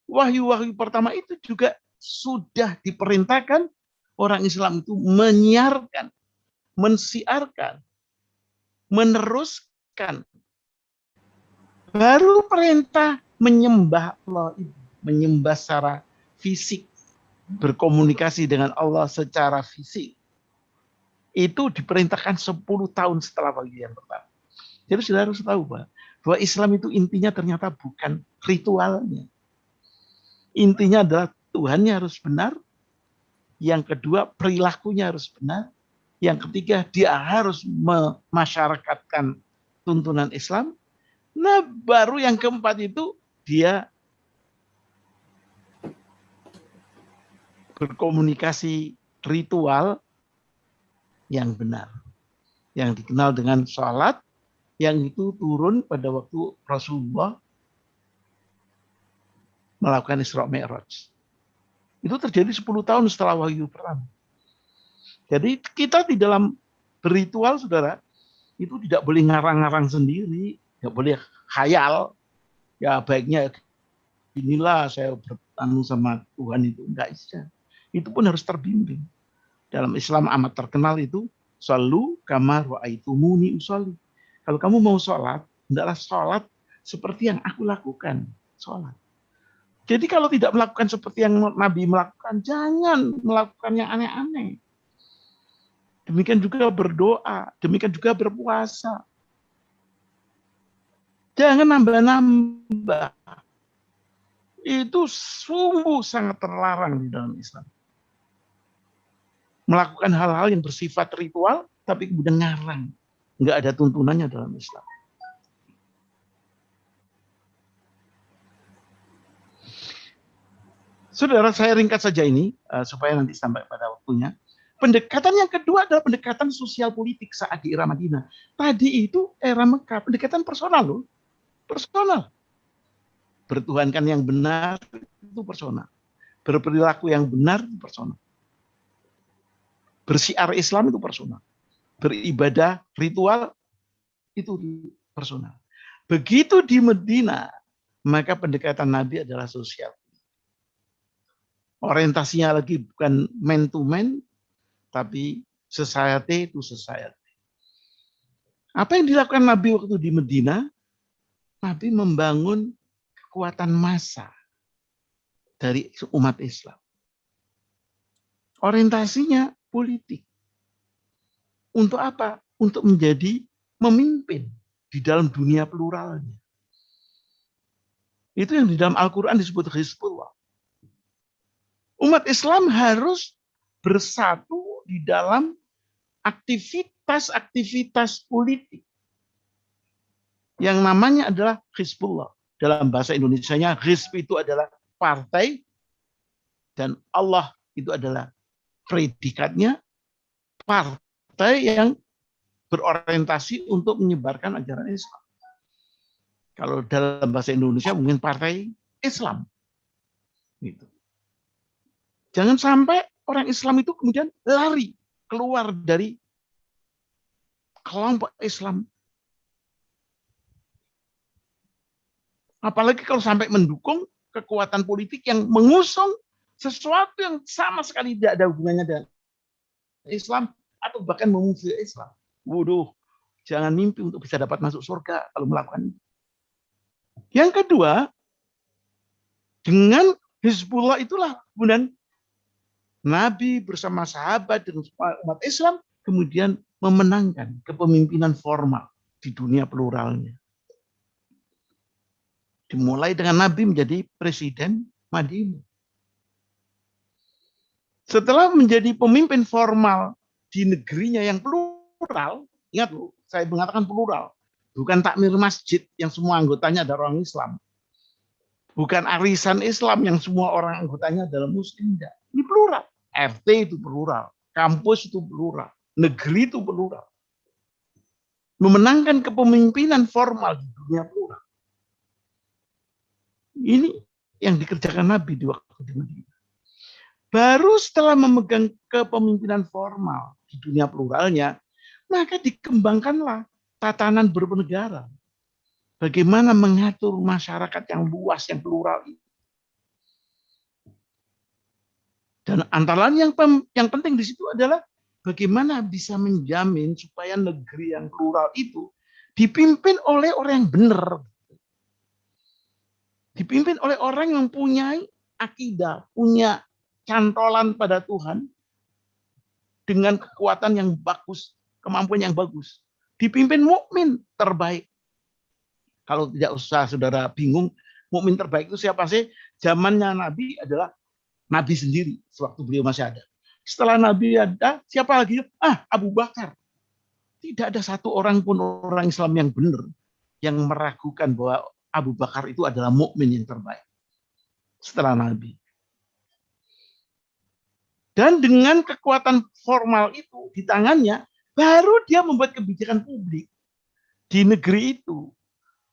Speaker 2: wahyu-wahyu pertama itu juga sudah diperintahkan orang Islam itu menyiarkan, mensiarkan, meneruskan. Baru perintah menyembah Allah itu, menyembah secara fisik, berkomunikasi dengan Allah secara fisik. Itu diperintahkan 10 tahun setelah wahyu yang pertama. Jadi saudara harus tahu bahwa Islam itu intinya ternyata bukan ritualnya. Intinya adalah Tuhannya harus benar. Yang kedua, perilakunya harus benar. Yang ketiga, dia harus memasyarakatkan tuntunan Islam. Nah, baru yang keempat itu, dia berkomunikasi ritual yang benar. Yang dikenal dengan sholat, yang itu turun pada waktu Rasulullah melakukan Isra Mi'raj. Itu terjadi 10 tahun setelah wahyu pertama. Jadi kita di dalam berritual, saudara, itu tidak boleh ngarang-ngarang sendiri, tidak boleh khayal. Ya baiknya inilah saya bertemu sama Tuhan itu. Enggak bisa. Itu pun harus terbimbing. Dalam Islam amat terkenal itu, Shallu kama ra'aitumuni usolli. Kalau kamu mau sholat, hendaklah sholat seperti yang aku lakukan. Sholat. Jadi kalau tidak melakukan seperti yang Nabi melakukan, jangan melakukan yang aneh-aneh. Demikian juga berdoa, demikian juga berpuasa. Jangan nambah-nambah. Itu sungguh sangat terlarang di dalam Islam. Melakukan hal-hal yang bersifat ritual, tapi kemudian ngarang. Nggak ada tuntunannya dalam Islam. Saudara, saya ringkas saja ini, supaya nanti sampai pada waktunya. Pendekatan yang kedua adalah pendekatan sosial politik saat di era Madinah. Tadi itu era Mekah, pendekatan personal loh. Personal. Bertuhankan yang benar itu personal. Berperilaku yang benar itu personal. Bersiar Islam itu personal. Beribadah ritual itu personal. Begitu di Madinah, maka pendekatan Nabi adalah sosial. Orientasinya lagi bukan man to man, tapi society to society. Apa yang dilakukan Nabi waktu di Madinah? Nabi membangun kekuatan massa dari umat Islam. Orientasinya politik. Untuk apa? Untuk menjadi memimpin di dalam dunia pluralnya. Itu yang di dalam Al-Quran disebut Hizbullah. Umat Islam harus bersatu di dalam aktivitas-aktivitas politik. yang namanya adalah Hizbullah. Dalam bahasa Indonesianya, Hizb itu adalah partai, dan Allah itu adalah predikatnya, partai yang berorientasi untuk menyebarkan ajaran Islam. Kalau dalam bahasa Indonesia mungkin partai Islam. Gitu. Jangan sampai orang Islam itu kemudian lari keluar dari kelompok Islam. Apalagi kalau sampai mendukung kekuatan politik yang mengusung sesuatu yang sama sekali tidak ada hubungannya dengan Islam atau bahkan memusuhi Islam. Waduh, jangan mimpi untuk bisa dapat masuk surga kalau melakukan itu. Yang kedua, dengan Hizbullah itulah kemudian Nabi bersama sahabat dan umat Islam kemudian memenangkan kepemimpinan formal di dunia pluralnya. Dimulai dengan Nabi menjadi presiden Madinah. Setelah menjadi pemimpin formal di negerinya yang plural, ingat loh, saya mengatakan plural, bukan takmir masjid yang semua anggotanya adalah orang Islam. Bukan arisan Islam yang semua orang anggotanya adalah Muslim. Ini plural. RT itu plural, kampus itu plural, negeri itu plural. Memenangkan kepemimpinan formal di dunia plural. Ini yang dikerjakan Nabi di waktu di Madinah. Baru setelah memegang kepemimpinan formal di dunia pluralnya, maka dikembangkanlah tatanan bernegara. Bagaimana mengatur masyarakat yang luas, yang plural itu. Dan antara lain yang penting di situ adalah bagaimana bisa menjamin supaya negeri yang plural itu dipimpin oleh orang yang benar. Dipimpin oleh orang yang punya akidah, punya cantolan pada Tuhan dengan kekuatan yang bagus, kemampuan yang bagus. Dipimpin mukmin terbaik. Kalau tidak usah saudara bingung, mukmin terbaik itu siapa sih? Zamannya Nabi adalah Nabi sendiri sewaktu beliau masih ada. Setelah Nabi ada, siapa lagi? Abu Bakar. Tidak ada satu orang pun orang Islam yang benar yang meragukan bahwa Abu Bakar itu adalah mukmin yang terbaik setelah Nabi. Dan dengan kekuatan formal itu di tangannya, baru dia membuat kebijakan publik di negeri itu.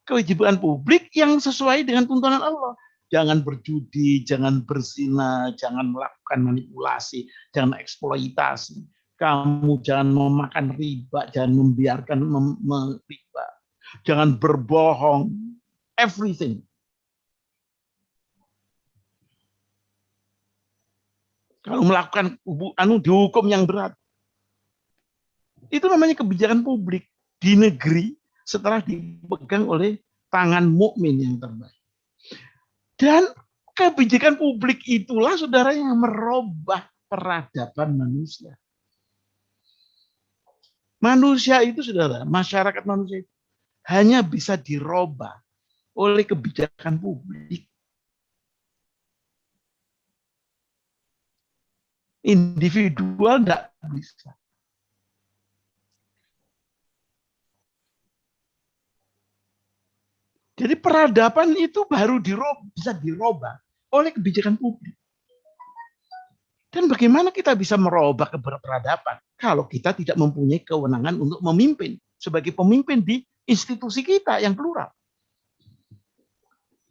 Speaker 2: Kewajiban publik yang sesuai dengan tuntunan Allah. Jangan berjudi, jangan berzina, jangan melakukan manipulasi, jangan eksploitasi. Kamu jangan memakan riba, jangan membiarkan riba. Jangan berbohong. Everything. Kalau melakukan dihukum yang berat. Itu namanya kebijakan publik di negeri setelah dipegang oleh tangan mukmin yang terbaik. Dan kebijakan publik itulah saudara yang merubah peradaban manusia. Manusia itu saudara, masyarakat manusia itu hanya bisa dirubah oleh kebijakan publik. Individual tidak bisa. Jadi peradaban itu baru bisa dirubah oleh kebijakan publik. Dan bagaimana kita bisa merubah peradaban kalau kita tidak mempunyai kewenangan untuk memimpin sebagai pemimpin di institusi kita yang plural.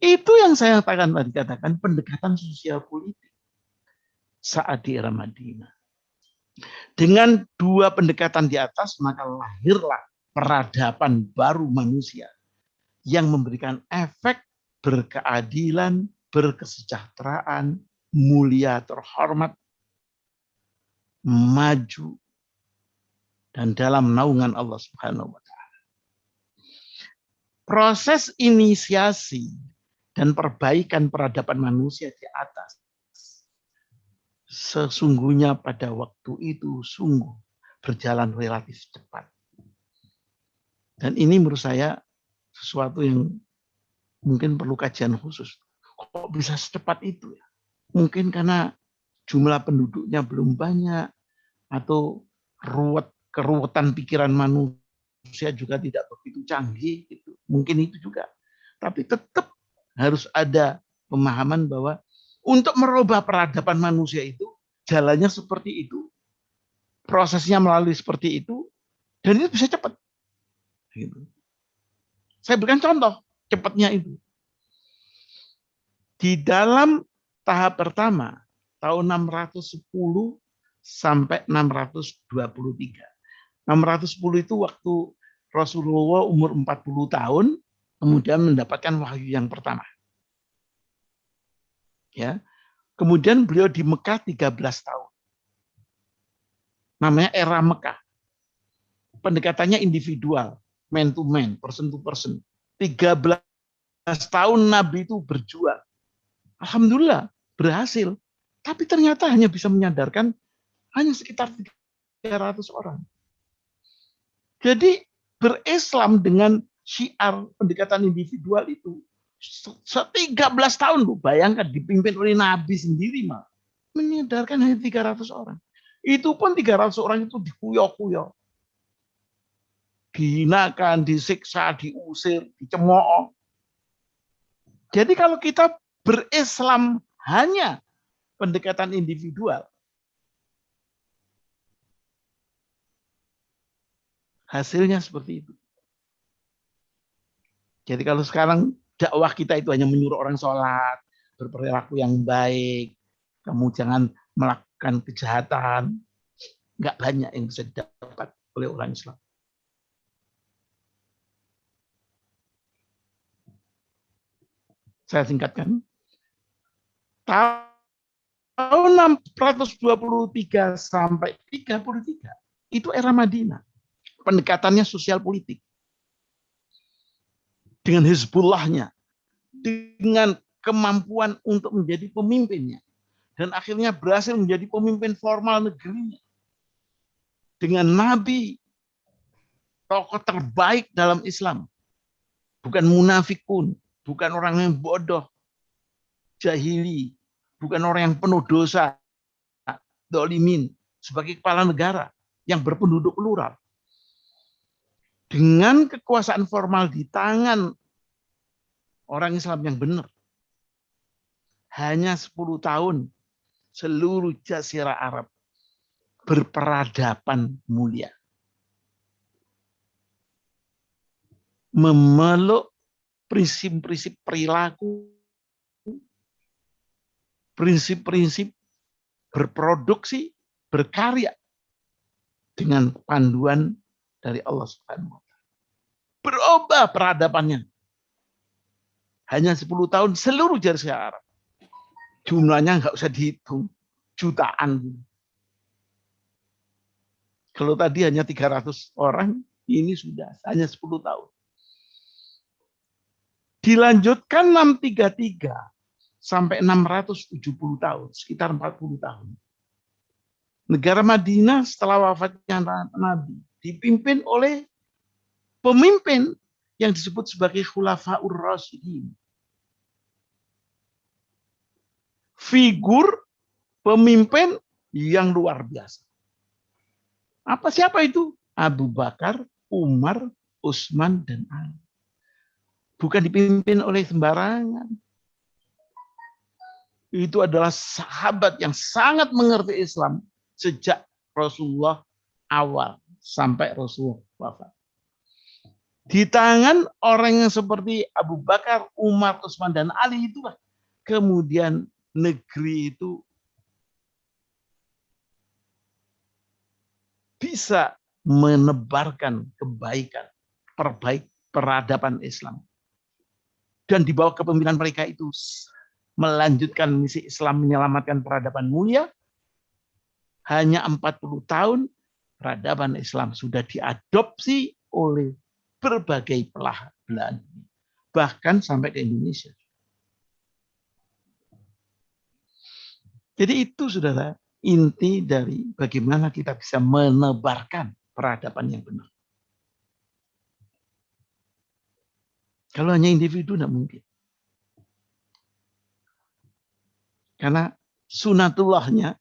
Speaker 2: Itu yang saya katakan pendekatan sosial politik saat di era Madinah. Dengan dua pendekatan di atas, maka lahirlah peradaban baru manusia yang memberikan efek berkeadilan, berkesejahteraan, mulia, terhormat, maju, dan dalam naungan Allah Subhanahu wa Ta'ala. Proses inisiasi dan perbaikan peradaban manusia di atas sesungguhnya pada waktu itu sungguh berjalan relatif cepat. Dan ini menurut saya sesuatu yang mungkin perlu kajian khusus. Kok bisa secepat itu ya? Mungkin karena jumlah penduduknya belum banyak, atau keruwetan pikiran manusia manusia juga tidak begitu canggih, gitu. Mungkin itu juga. Tapi tetap harus ada pemahaman bahwa untuk merubah peradaban manusia itu jalannya seperti itu, prosesnya melalui seperti itu, dan itu bisa cepat. Gitu. Saya berikan contoh cepatnya itu. Di dalam tahap pertama, tahun 610 sampai 623. 610 itu waktu Rasulullah umur 40 tahun, kemudian mendapatkan wahyu yang pertama. Ya. Kemudian beliau di Mekah 13 tahun. Namanya era Mekah. Pendekatannya individual, man to man, person to person. 13 tahun Nabi itu berjuang. Alhamdulillah berhasil. Tapi ternyata hanya bisa menyadarkan hanya sekitar 300 orang. Jadi berislam dengan syiar pendekatan individual itu 13 tahun, Bu. Bayangkan dipimpin oleh Nabi sendiri, mah menyadarkan hanya 300 orang. Itu pun 300 orang itu dikuyok-kuyok. Dihinakan, disiksa, diusir, dicemooh. Jadi kalau kita berislam hanya pendekatan individual, hasilnya seperti itu. Jadi kalau sekarang dakwah kita itu hanya menyuruh orang sholat, berperilaku yang baik, kamu jangan melakukan kejahatan, nggak banyak yang bisa didapat oleh orang Islam. Saya singkatkan. Tahun 623 sampai 33 itu era Madinah. Pendekatannya sosial politik. Dengan Hizbullahnya, dengan kemampuan untuk menjadi pemimpinnya, dan akhirnya berhasil menjadi pemimpin formal negerinya. Dengan Nabi, tokoh terbaik dalam Islam. Bukan munafikun, bukan orang yang bodoh, jahili, bukan orang yang penuh dosa, dolimin, sebagai kepala negara yang berpenduduk plural. Dengan kekuasaan formal di tangan orang Islam yang benar, hanya 10 tahun seluruh jazirah Arab berperadaban mulia. Memeluk prinsip-prinsip perilaku, prinsip-prinsip berproduksi, berkarya dengan panduan dari Allah Subhanahu wa Ta'ala. Berubah peradabannya. Hanya 10 tahun seluruh jazirah Arab. Jumlahnya nggak usah dihitung, jutaan. Kalau tadi hanya 300 orang, ini sudah hanya 10 tahun. Dilanjutkan 633 sampai 670 tahun, sekitar 40 tahun. Negara Madinah setelah wafatnya Nabi dipimpin oleh pemimpin yang disebut sebagai Khulafaur Rasyidin. Figur pemimpin yang luar biasa. Siapa itu? Abu Bakar, Umar, Utsman, dan Ali. Bukan dipimpin oleh sembarangan. Itu adalah sahabat yang sangat mengerti Islam sejak Rasulullah awal sampai Rasulullah wafat. Di tangan orang yang seperti Abu Bakar, Umar, Utsman, dan Ali itulah kemudian negeri itu bisa menebarkan kebaikan, peradaban Islam. Dan di bawah kepemimpinan mereka itu melanjutkan misi Islam menyelamatkan peradaban mulia. Hanya 40 tahun peradaban Islam sudah diadopsi oleh berbagai belahan, bahkan sampai ke Indonesia. Jadi itu, saudara, inti dari bagaimana kita bisa menebarkan peradaban yang benar. Kalau hanya individu tidak mungkin. Karena sunatullahnya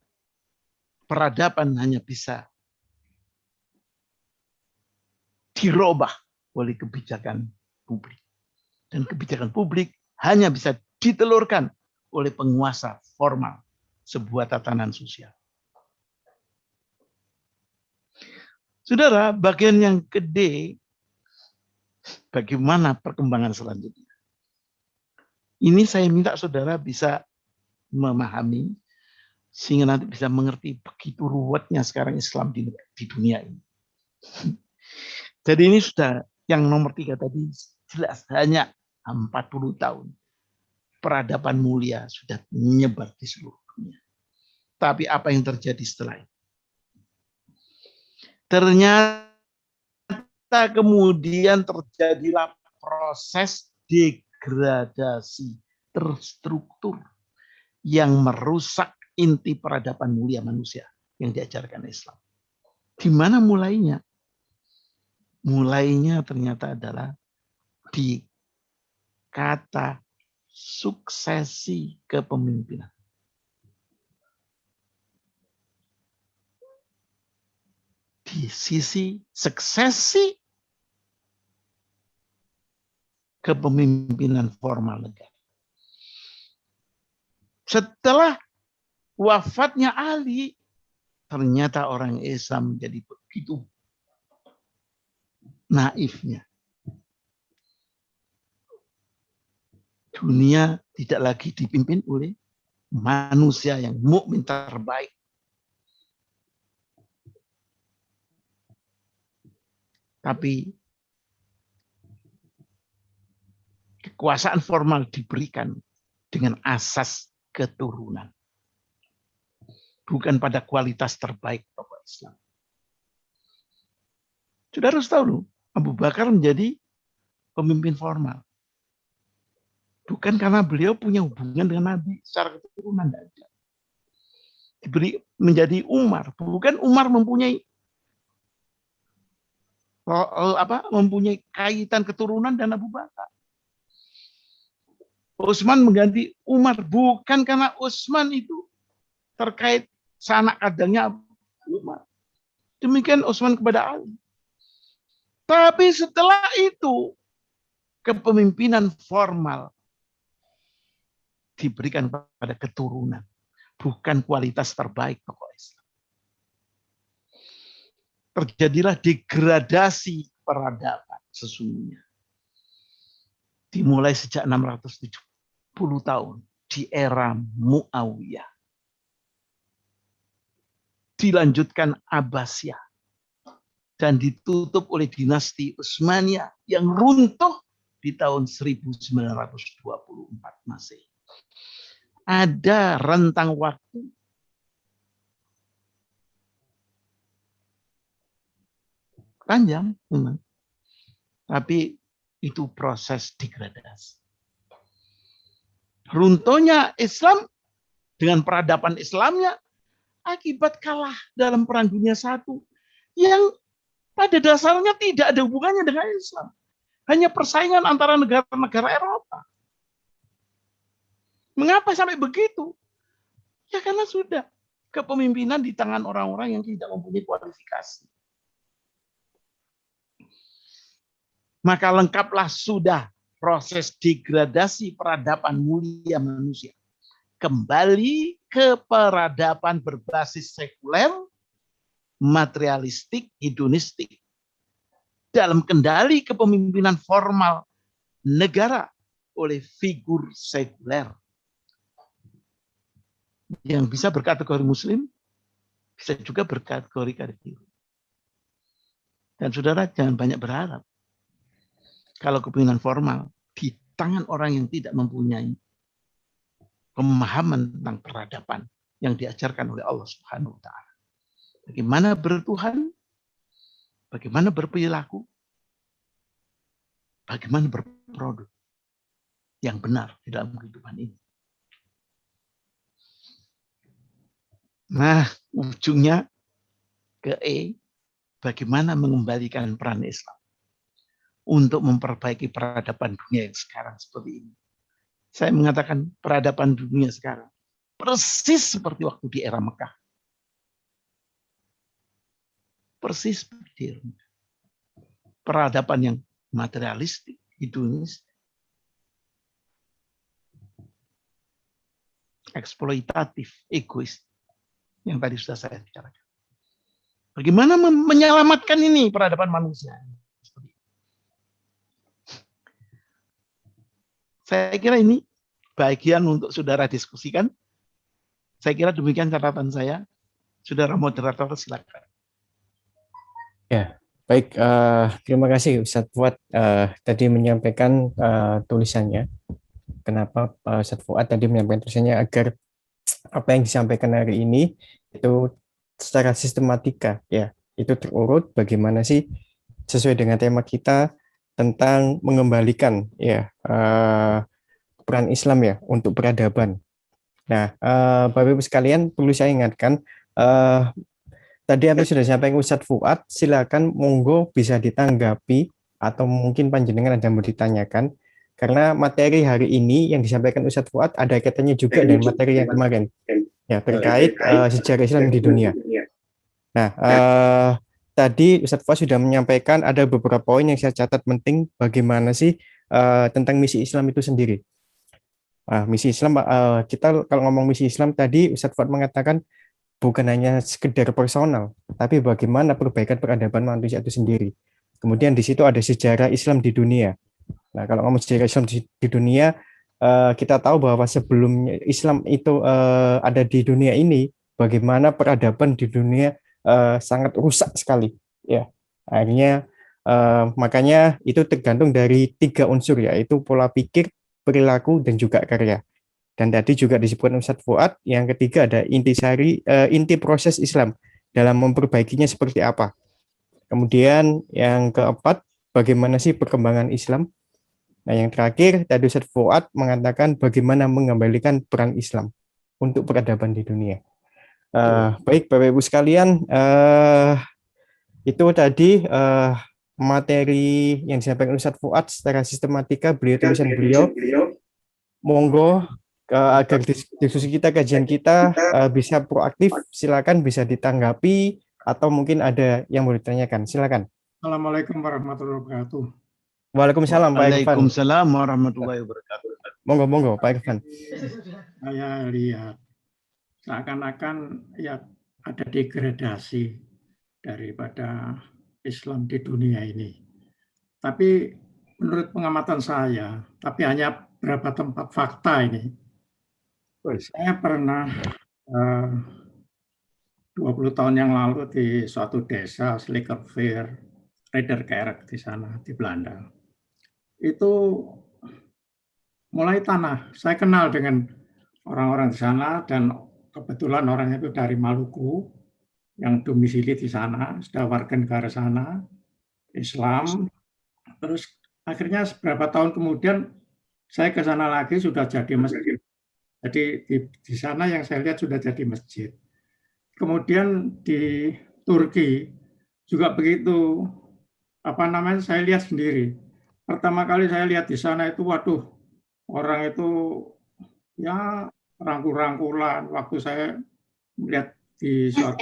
Speaker 2: peradaban hanya bisa dirubah oleh kebijakan publik. Dan kebijakan publik hanya bisa ditelurkan oleh penguasa formal sebuah tatanan sosial. Saudara, bagian yang gede, bagaimana perkembangan selanjutnya? Ini saya minta saudara bisa memahami, sehingga nanti bisa mengerti begitu ruwetnya sekarang Islam di dunia ini. Jadi ini sudah yang nomor 3 tadi jelas hanya 40 tahun. Peradaban mulia sudah menyebar di seluruh dunia. Tapi apa yang terjadi setelah itu? Ternyata kemudian terjadilah proses degradasi terstruktur yang merusak inti peradaban mulia manusia yang diajarkan Islam. Di mana mulainya? Mulainya ternyata adalah di kata suksesi kepemimpinan. Di sisi suksesi kepemimpinan formal negara. Setelah wafatnya Ali, ternyata orang Islam jadi begitu naifnya. Dunia tidak lagi dipimpin oleh manusia yang mukmin terbaik. Tapi kekuasaan formal diberikan dengan asas keturunan. Bukan pada kualitas terbaik tokoh Islam. Sudah harus tahu, Abu Bakar menjadi pemimpin formal. Bukan karena beliau punya hubungan dengan Nabi secara keturunan. Diberi menjadi Umar. Bukan Umar mempunyai kaitan keturunan dan Abu Bakar. Utsman mengganti Umar. Bukan karena Utsman itu terkait sanak kadangnya Umar. Demikian Utsman kepada Ali. Tapi setelah itu kepemimpinan formal diberikan pada keturunan, bukan kualitas terbaik tokoh Islam. Terjadilah degradasi peradaban sesungguhnya. Dimulai sejak 670 tahun di era Muawiyah. Dilanjutkan Abbasiyah dan ditutup oleh dinasti Utsmaniyah yang runtuh di tahun 1924 Masehi. Ada rentang waktu panjang memang. Tapi itu proses degradasi. Runtuhnya Islam dengan peradaban Islamnya akibat kalah dalam Perang Dunia I yang pada dasarnya tidak ada hubungannya dengan Islam. Hanya persaingan antara negara-negara Eropa. Mengapa sampai begitu? Ya karena sudah kepemimpinan di tangan orang-orang yang tidak mempunyai kualifikasi. Maka lengkaplah sudah proses degradasi peradaban mulia manusia. Kembali ke peradaban berbasis sekuler, materialistik, hedonistik. Dalam kendali kepemimpinan formal negara oleh figur sekuler. Yang bisa berkategori muslim, bisa juga berkategori kafir. Dan saudara jangan banyak berharap. Kalau kepemimpinan formal di tangan orang yang tidak mempunyai pemahaman tentang peradaban yang diajarkan oleh Allah Subhanahu wa taala. Bagaimana bertuhan, bagaimana berperilaku, bagaimana berproduk yang benar di dalam kehidupan ini. Nah, ujungnya ke bagaimana mengembalikan peran Islam untuk memperbaiki peradaban dunia yang sekarang seperti ini. Saya mengatakan peradaban dunia sekarang persis seperti waktu di era Mekah. Persis seperti era Mekah. peradaban yang materialistik, hedonis, eksploitatif, egois, yang tadi sudah saya bicarakan. Bagaimana menyelamatkan ini peradaban manusia? Saya kira ini bagian untuk saudara diskusikan. Saya kira demikian catatan saya. Saudara moderator, silakan.
Speaker 1: Ya, baik. Terima kasih Ustadz Fuad tadi menyampaikan tulisannya. Kenapa Ustadz Fuad tadi menyampaikan tulisannya agar apa yang disampaikan hari ini itu secara sistematika, ya, itu terurut bagaimana sih sesuai dengan tema kita tentang mengembalikan ya peran Islam ya untuk peradaban. Nah, Bapak Ibu sekalian, perlu saya ingatkan tadi apa sudah disampaikan Ustadz Fuad, silakan monggo bisa ditanggapi atau mungkin panjenengan ada yang mau ditanyakan karena materi hari ini yang disampaikan Ustadz Fuad ada kaitannya juga dengan materi yang kemarin ya terkait sejarah Islam di dunia. Nah, tadi Ustadz Fuad sudah menyampaikan ada beberapa poin yang saya catat penting bagaimana sih tentang misi Islam itu sendiri. Misi Islam, kita kalau ngomong misi Islam tadi Ustadz Fuad mengatakan bukan hanya sekedar personal, tapi bagaimana perbaikan peradaban manusia itu sendiri. Kemudian di situ ada sejarah Islam di dunia. Nah, kalau ngomong sejarah Islam di dunia, kita tahu bahwa sebelumnya Islam itu ada di dunia ini, bagaimana peradaban di dunia sangat rusak sekali. Ya, akhirnya makanya itu tergantung dari 3 unsur, yaitu pola pikir, perilaku, dan juga karya. Dan tadi juga disebutkan Ustadz Fuad, yang ketiga ada inti proses Islam dalam memperbaikinya seperti apa. Kemudian yang keempat, bagaimana sih perkembangan Islam. Nah, yang terakhir tadi Ustadz Fuad mengatakan bagaimana mengembalikan peran Islam untuk peradaban di dunia. Baik Bapak Ibu sekalian, itu tadi materi yang disampaikan Ustadz Fuad secara sistematika, tulisan beliau. Monggo agar diskusi kita, kajian kita bisa proaktif, silakan bisa ditanggapi atau mungkin ada yang mau ditanyakan, silakan.
Speaker 3: Assalamualaikum warahmatullahi wabarakatuh.
Speaker 1: Waalaikumsalam Pak Irfan.
Speaker 2: Waalaikumsalam warahmatullahi wabarakatuh.
Speaker 1: Monggo Pak Irfan.
Speaker 3: Saya lihat seakan-akan ya ada degradasi daripada Islam di dunia ini. Tapi menurut pengamatan saya, tapi hanya beberapa tempat fakta ini. Saya pernah 20 tahun yang lalu di suatu desa, Slikkerveer, Ridderkerk di sana, di Belanda. Itu mulai tanah. Saya kenal dengan orang-orang di sana dan kebetulan orangnya itu dari Maluku yang domisili di sana, sudah warga negara sana, Islam. Terus akhirnya beberapa tahun kemudian saya ke sana lagi sudah jadi masjid. Jadi di sana yang saya lihat sudah jadi masjid. Kemudian di Turki juga begitu. Saya lihat sendiri. Pertama kali saya lihat di sana itu, waduh, orang itu ya rangkul-rangkulan. Waktu saya melihat di suatu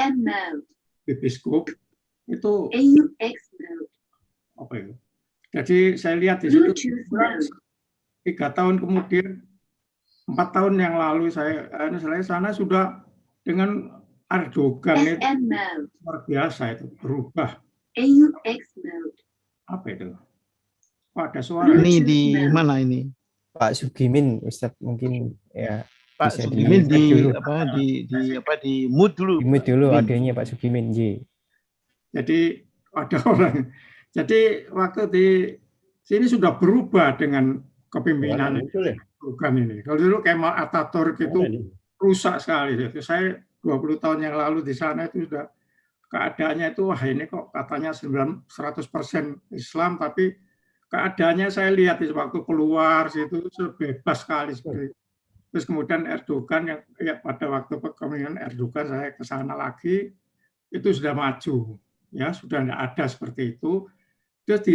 Speaker 3: biskup itu apa itu? Jadi saya lihat di situ 3 tahun kemudian, 4 tahun yang lalu saya sana sudah dengan Erdogan itu luar biasa, itu berubah. Apa itu? Oh, ada suara.
Speaker 2: Ini di mana ini?
Speaker 1: Pak Sugimin, Ustadz mungkin ya.
Speaker 2: Pak
Speaker 1: bisa
Speaker 2: Sugimin
Speaker 1: dulu.
Speaker 2: di mood dulu.
Speaker 1: Di mood dulu adanya Pak Sugimin, J.
Speaker 3: Jadi ada orang. Jadi waktu di sini sudah berubah dengan kepemimpinan Erdogan ini. Kalau dulu Kemal Atatürk itu rusak sekali. Jadi saya 20 tahun yang lalu di sana itu sudah keadaannya itu, wah ini kok katanya 100% Islam, tapi keadaannya saya lihat di waktu keluar situ bebas sekali seperti. Terus kemudian Erdogan yang ya, pada waktu kepemimpinan Erdogan saya ke sana lagi itu sudah maju, ya sudah tidak ada seperti itu. Terus di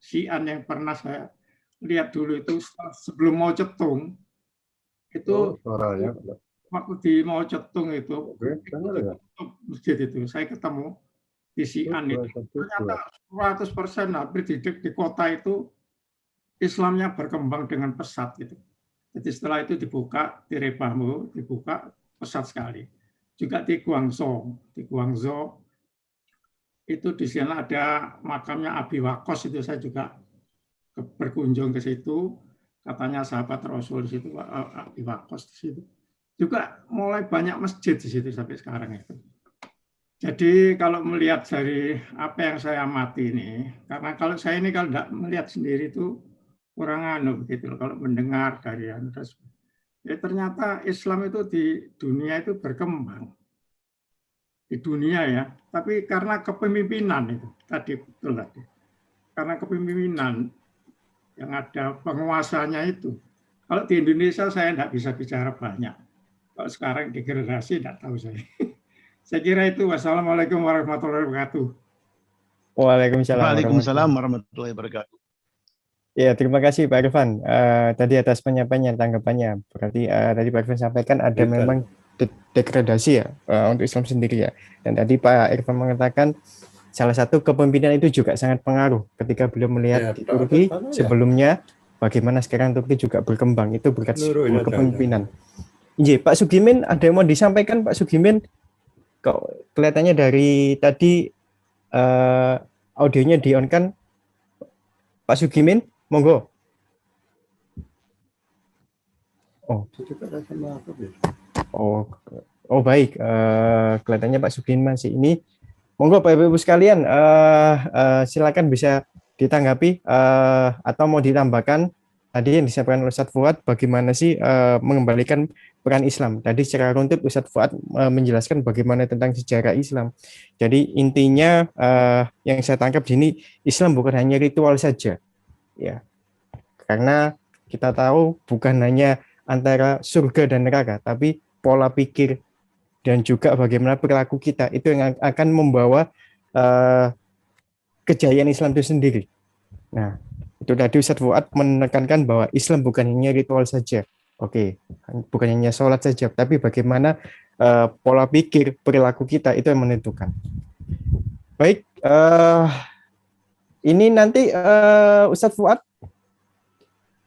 Speaker 3: Xi'an yang pernah saya lihat dulu itu sebelum Mao Zedong itu waktu di Mao Zedong itu masjid itu saya ketemu di Xi'an itu. Ternyata 100% hampir di kota itu Islamnya berkembang dengan pesat gitu. Jadi setelah itu dibuka, di Rebahmu dibuka pesat sekali. Juga di Guangzhou itu di sana ada makamnya Abi Waqqas, itu saya juga berkunjung ke situ. Katanya sahabat Rasul di situ, Abi Waqqas di situ. Juga mulai banyak masjid di situ sampai sekarang itu. Jadi kalau melihat dari apa yang saya amati ini, karena kalau saya ini kalau tidak melihat sendiri itu kurang begitu. Kalau mendengar dari ya ternyata Islam itu di dunia itu berkembang. Di dunia ya, tapi karena kepemimpinan itu tadi betul tadi. Karena kepemimpinan yang ada penguasanya itu. Kalau di Indonesia saya tidak bisa bicara banyak. Kalau sekarang degradasi tidak tahu saya. Saya kira itu. Wassalamualaikum warahmatullahi wabarakatuh.
Speaker 2: Waalaikumsalam warahmatullahi wabarakatuh.
Speaker 1: Ya, terima kasih Pak Irfan tadi atas penyampaian tanggapannya. Berarti tadi Pak Irfan sampaikan ada memang degradasi ya untuk Islam sendiri ya. Dan tadi Pak Irfan mengatakan salah satu kepemimpinan itu juga sangat pengaruh ketika beliau melihat di Turki sebelumnya bagaimana sekarang Turki juga berkembang, itu berkat kepemimpinan. Iya, Pak Sugimin ada yang mau disampaikan Pak Sugimin? Kok kelihatannya dari tadi audionya di-on kan Pak Sugimin? Monggo. Oh baik. Kelihatannya Pak Sugimin masih ini. Monggo Bapak Ibu sekalian, silakan bisa ditanggapi atau mau ditambahkan tadi yang disampaikan oleh Ustadz Fuad, bagaimana sih mengembalikan peran Islam. Tadi secara runtut Ustadz Fuad menjelaskan bagaimana tentang sejarah Islam. Jadi intinya yang saya tangkap di sini, Islam bukan hanya ritual saja. Ya, karena kita tahu bukan hanya antara surga dan neraka, tapi pola pikir dan juga bagaimana perilaku kita itu yang akan membawa kejayaan Islam itu sendiri. Nah, itu tadi Ustadz Fuad menekankan bahwa Islam bukan hanya ritual saja, oke, bukan hanya sholat saja, tapi bagaimana pola pikir perilaku kita itu yang menentukan. Baik. Ini nanti Ustadz Fuad,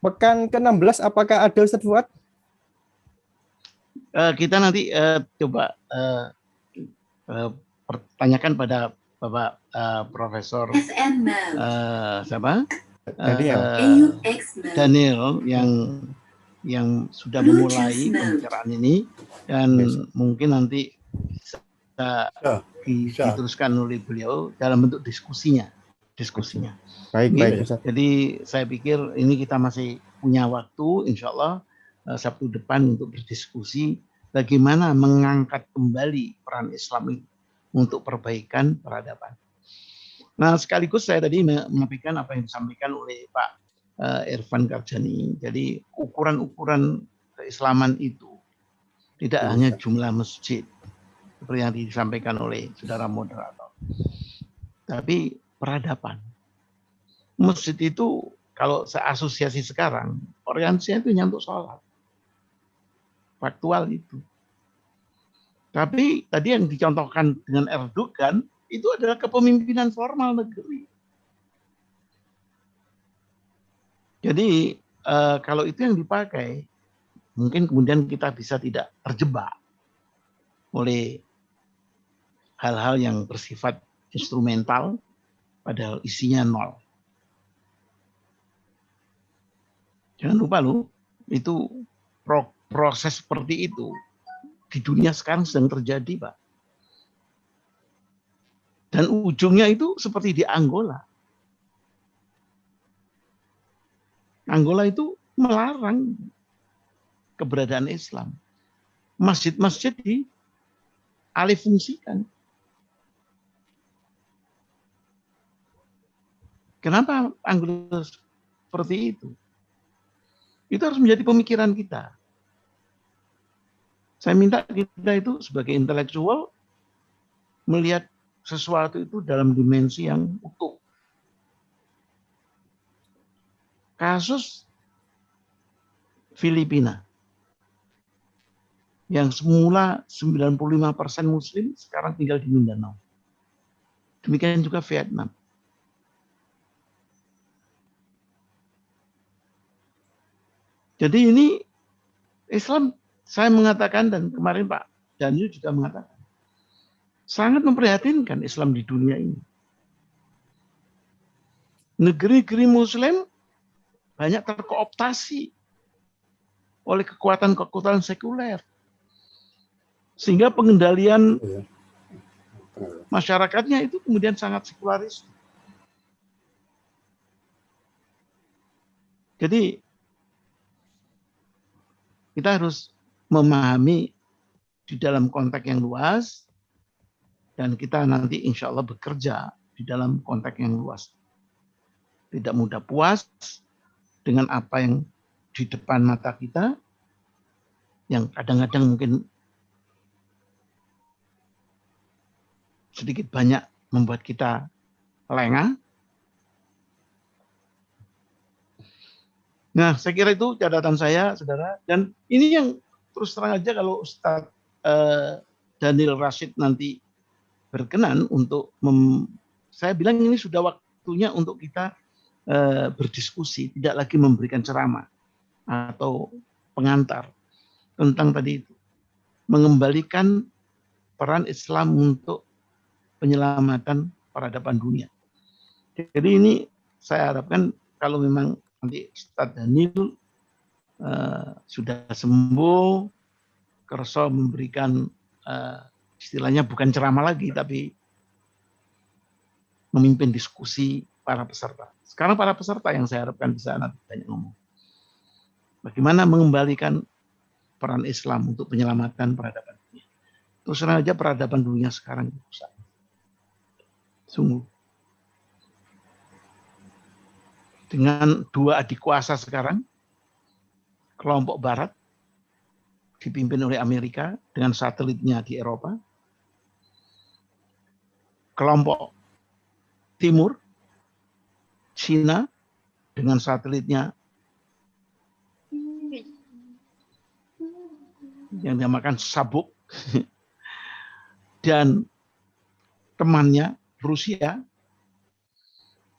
Speaker 1: pekan ke-16 apakah ada Ustadz Fuad?
Speaker 2: Kita nanti coba pertanyakan pada Bapak Profesor siapa? Daniel yang sudah memulai pembicaraan ini, dan mungkin nanti bisa diteruskan oleh beliau dalam bentuk diskusinya.
Speaker 1: Baik.
Speaker 2: Jadi saya pikir ini kita masih punya waktu, insya Allah Sabtu depan untuk berdiskusi bagaimana mengangkat kembali peran Islam untuk perbaikan peradaban. Nah, sekaligus saya tadi menyampaikan apa yang disampaikan oleh Pak Irfan Karjani. Jadi ukuran-ukuran keislaman itu tidak hanya jumlah masjid seperti yang disampaikan oleh saudara moderator, tapi peradaban. Masjid itu kalau seasosiasi sekarang, orientasinya itu hanya untuk sholat. Faktual itu. Tapi tadi yang dicontohkan dengan Erdogan, itu adalah kepemimpinan formal negeri. Jadi kalau itu yang dipakai, mungkin kemudian kita bisa tidak terjebak oleh hal-hal yang bersifat instrumental, padahal isinya nol. Jangan lupa loh, itu proses seperti itu di dunia sekarang sedang terjadi, Pak. Dan ujungnya itu seperti di Angola. Angola itu melarang keberadaan Islam. Masjid-masjid dialihfungsikan. Kenapa Angola seperti itu? Itu harus menjadi pemikiran kita. Saya minta kita itu sebagai intelektual melihat sesuatu itu dalam dimensi yang utuh. Kasus Filipina yang semula 95% Muslim sekarang tinggal di Mindanao. Demikian juga Vietnam. Jadi ini Islam, saya mengatakan, dan kemarin Pak Daniel juga mengatakan, sangat memprihatinkan Islam di dunia ini. Negeri-negeri Muslim banyak terkooptasi oleh kekuatan-kekuatan sekuler. Sehingga pengendalian masyarakatnya itu kemudian sangat sekularis. Jadi kita harus memahami di dalam konteks yang luas, dan kita nanti insya Allah bekerja di dalam konteks yang luas. Tidak mudah puas dengan apa yang di depan mata kita, yang kadang-kadang mungkin sedikit banyak membuat kita lengah. Nah, saya kira itu catatan saya, saudara. Dan ini yang terus terang aja, kalau Ustadz Daniel Rashid nanti berkenan untuk saya bilang ini sudah waktunya untuk kita berdiskusi, tidak lagi memberikan ceramah atau pengantar tentang tadi itu, mengembalikan peran Islam untuk penyelamatan peradaban dunia. Jadi ini saya harapkan kalau memang nanti Ustadz Daniel sudah sembuh, kerso memberikan istilahnya bukan ceramah lagi, tapi memimpin diskusi para peserta. Sekarang para peserta yang saya harapkan bisa nanti banyak ngomong. Bagaimana mengembalikan peran Islam untuk penyelamatan peradaban dunia. Terus terang aja peradaban dunia sekarang rusak. Sungguh. Dengan dua adik kuasa sekarang, kelompok Barat dipimpin oleh Amerika dengan satelitnya di Eropa, kelompok Timur, Cina dengan satelitnya yang dinamakan Sabuk, dan temannya Rusia,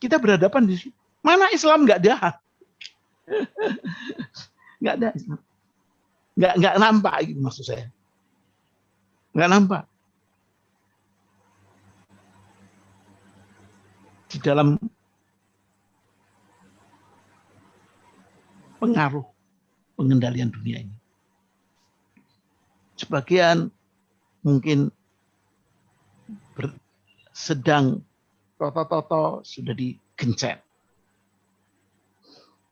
Speaker 2: kita berhadapan di situ. Mana Islam nggak ada? Nggak ada Islam. Nggak nampak gitu maksud saya. Nggak nampak. Di dalam pengaruh pengendalian dunia ini. Sebagian mungkin sedang toto-toto sudah digencet.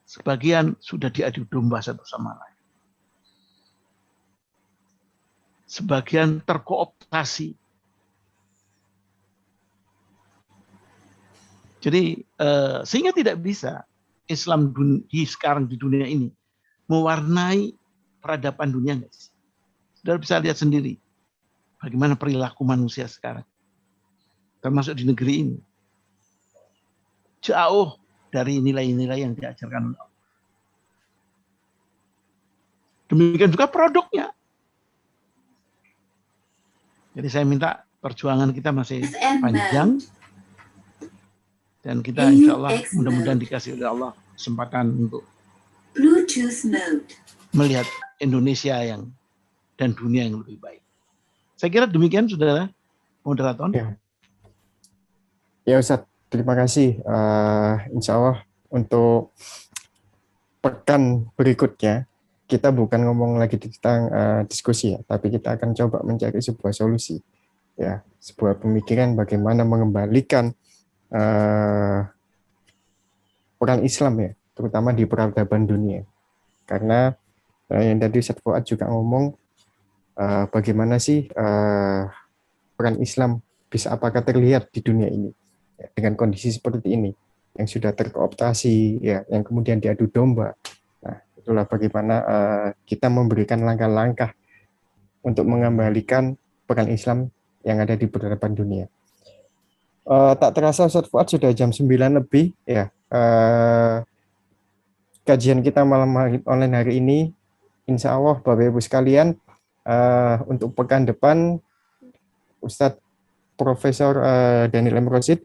Speaker 2: Sebagian sudah diadu domba satu sama lain. Sebagian terkooptasi. Jadi sehingga tidak bisa Islam sekarang di dunia ini mewarnai peradaban dunia. Sudah bisa lihat sendiri bagaimana perilaku manusia sekarang, termasuk di negeri ini, jauh dari nilai-nilai yang diajarkan oleh Allah. Demikian juga produknya. Jadi saya minta perjuangan kita masih panjang, dan kita insya Allah mudah-mudahan dikasih oleh Allah kesempatan untuk melihat Indonesia dan dunia yang lebih baik. Saya kira demikian, saudara moderator.
Speaker 1: Ya Ustadz, terima kasih. Insya Allah untuk pekan berikutnya kita bukan ngomong lagi tentang diskusi ya, tapi kita akan coba mencari sebuah solusi, ya, sebuah pemikiran bagaimana mengembalikan peran Islam ya, terutama di peradaban dunia. Karena yang tadi Ustadz Fuad juga ngomong, bagaimana sih peran Islam bisa apakah terlihat di dunia ini ya, dengan kondisi seperti ini yang sudah terkooptasi ya, yang kemudian diadu domba. Nah, itulah bagaimana kita memberikan langkah-langkah untuk mengembalikan peran Islam yang ada di peradaban dunia. Tak terasa Ustadz Fuad sudah jam 9 lebih ya. Kajian kita malam online hari ini, insya Allah Bapak Ibu sekalian, untuk pekan depan Ustadz Profesor Daniel M. Rosid.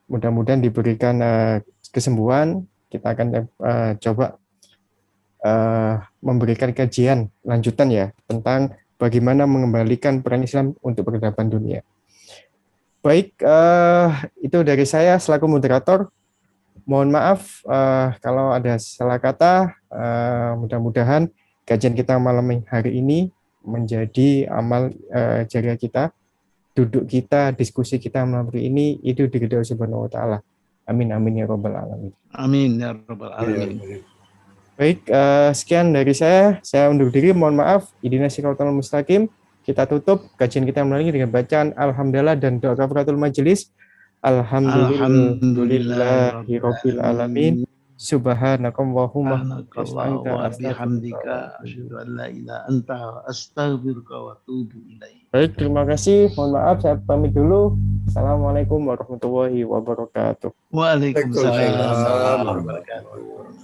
Speaker 1: Mudah-mudahan diberikan kesembuhan. Kita akan coba memberikan kajian lanjutan ya tentang bagaimana mengembalikan peran Islam untuk peradaban dunia. Baik, itu dari saya selaku moderator. Mohon maaf kalau ada salah kata. Mudah-mudahan kajian kita malam hari ini menjadi amal jariah kita, duduk kita, diskusi kita malam hari ini itu diridhoi Allah Subhanahu wa taala. Amin amin ya rabbal alamin.
Speaker 2: Amin ya rabbal alamin.
Speaker 1: Baik, sekian dari saya undur diri, mohon maaf. Ihdinas siratal mustaqim. Kita tutup kajian kita malam ini dengan bacaan alhamdulillah dan doa kafaratul majelis. Alhamdulillahirabbil alamin. Subhanakallahumma
Speaker 2: wa bihamdika asyhadu an la ilaha anta astaghfiruka wa atubu ilaik.
Speaker 1: Baik, terima kasih. Mohon maaf saya pamit dulu. Assalamualaikum warahmatullahi wabarakatuh.
Speaker 2: Waalaikumsalam warahmatullahi wabarakatuh.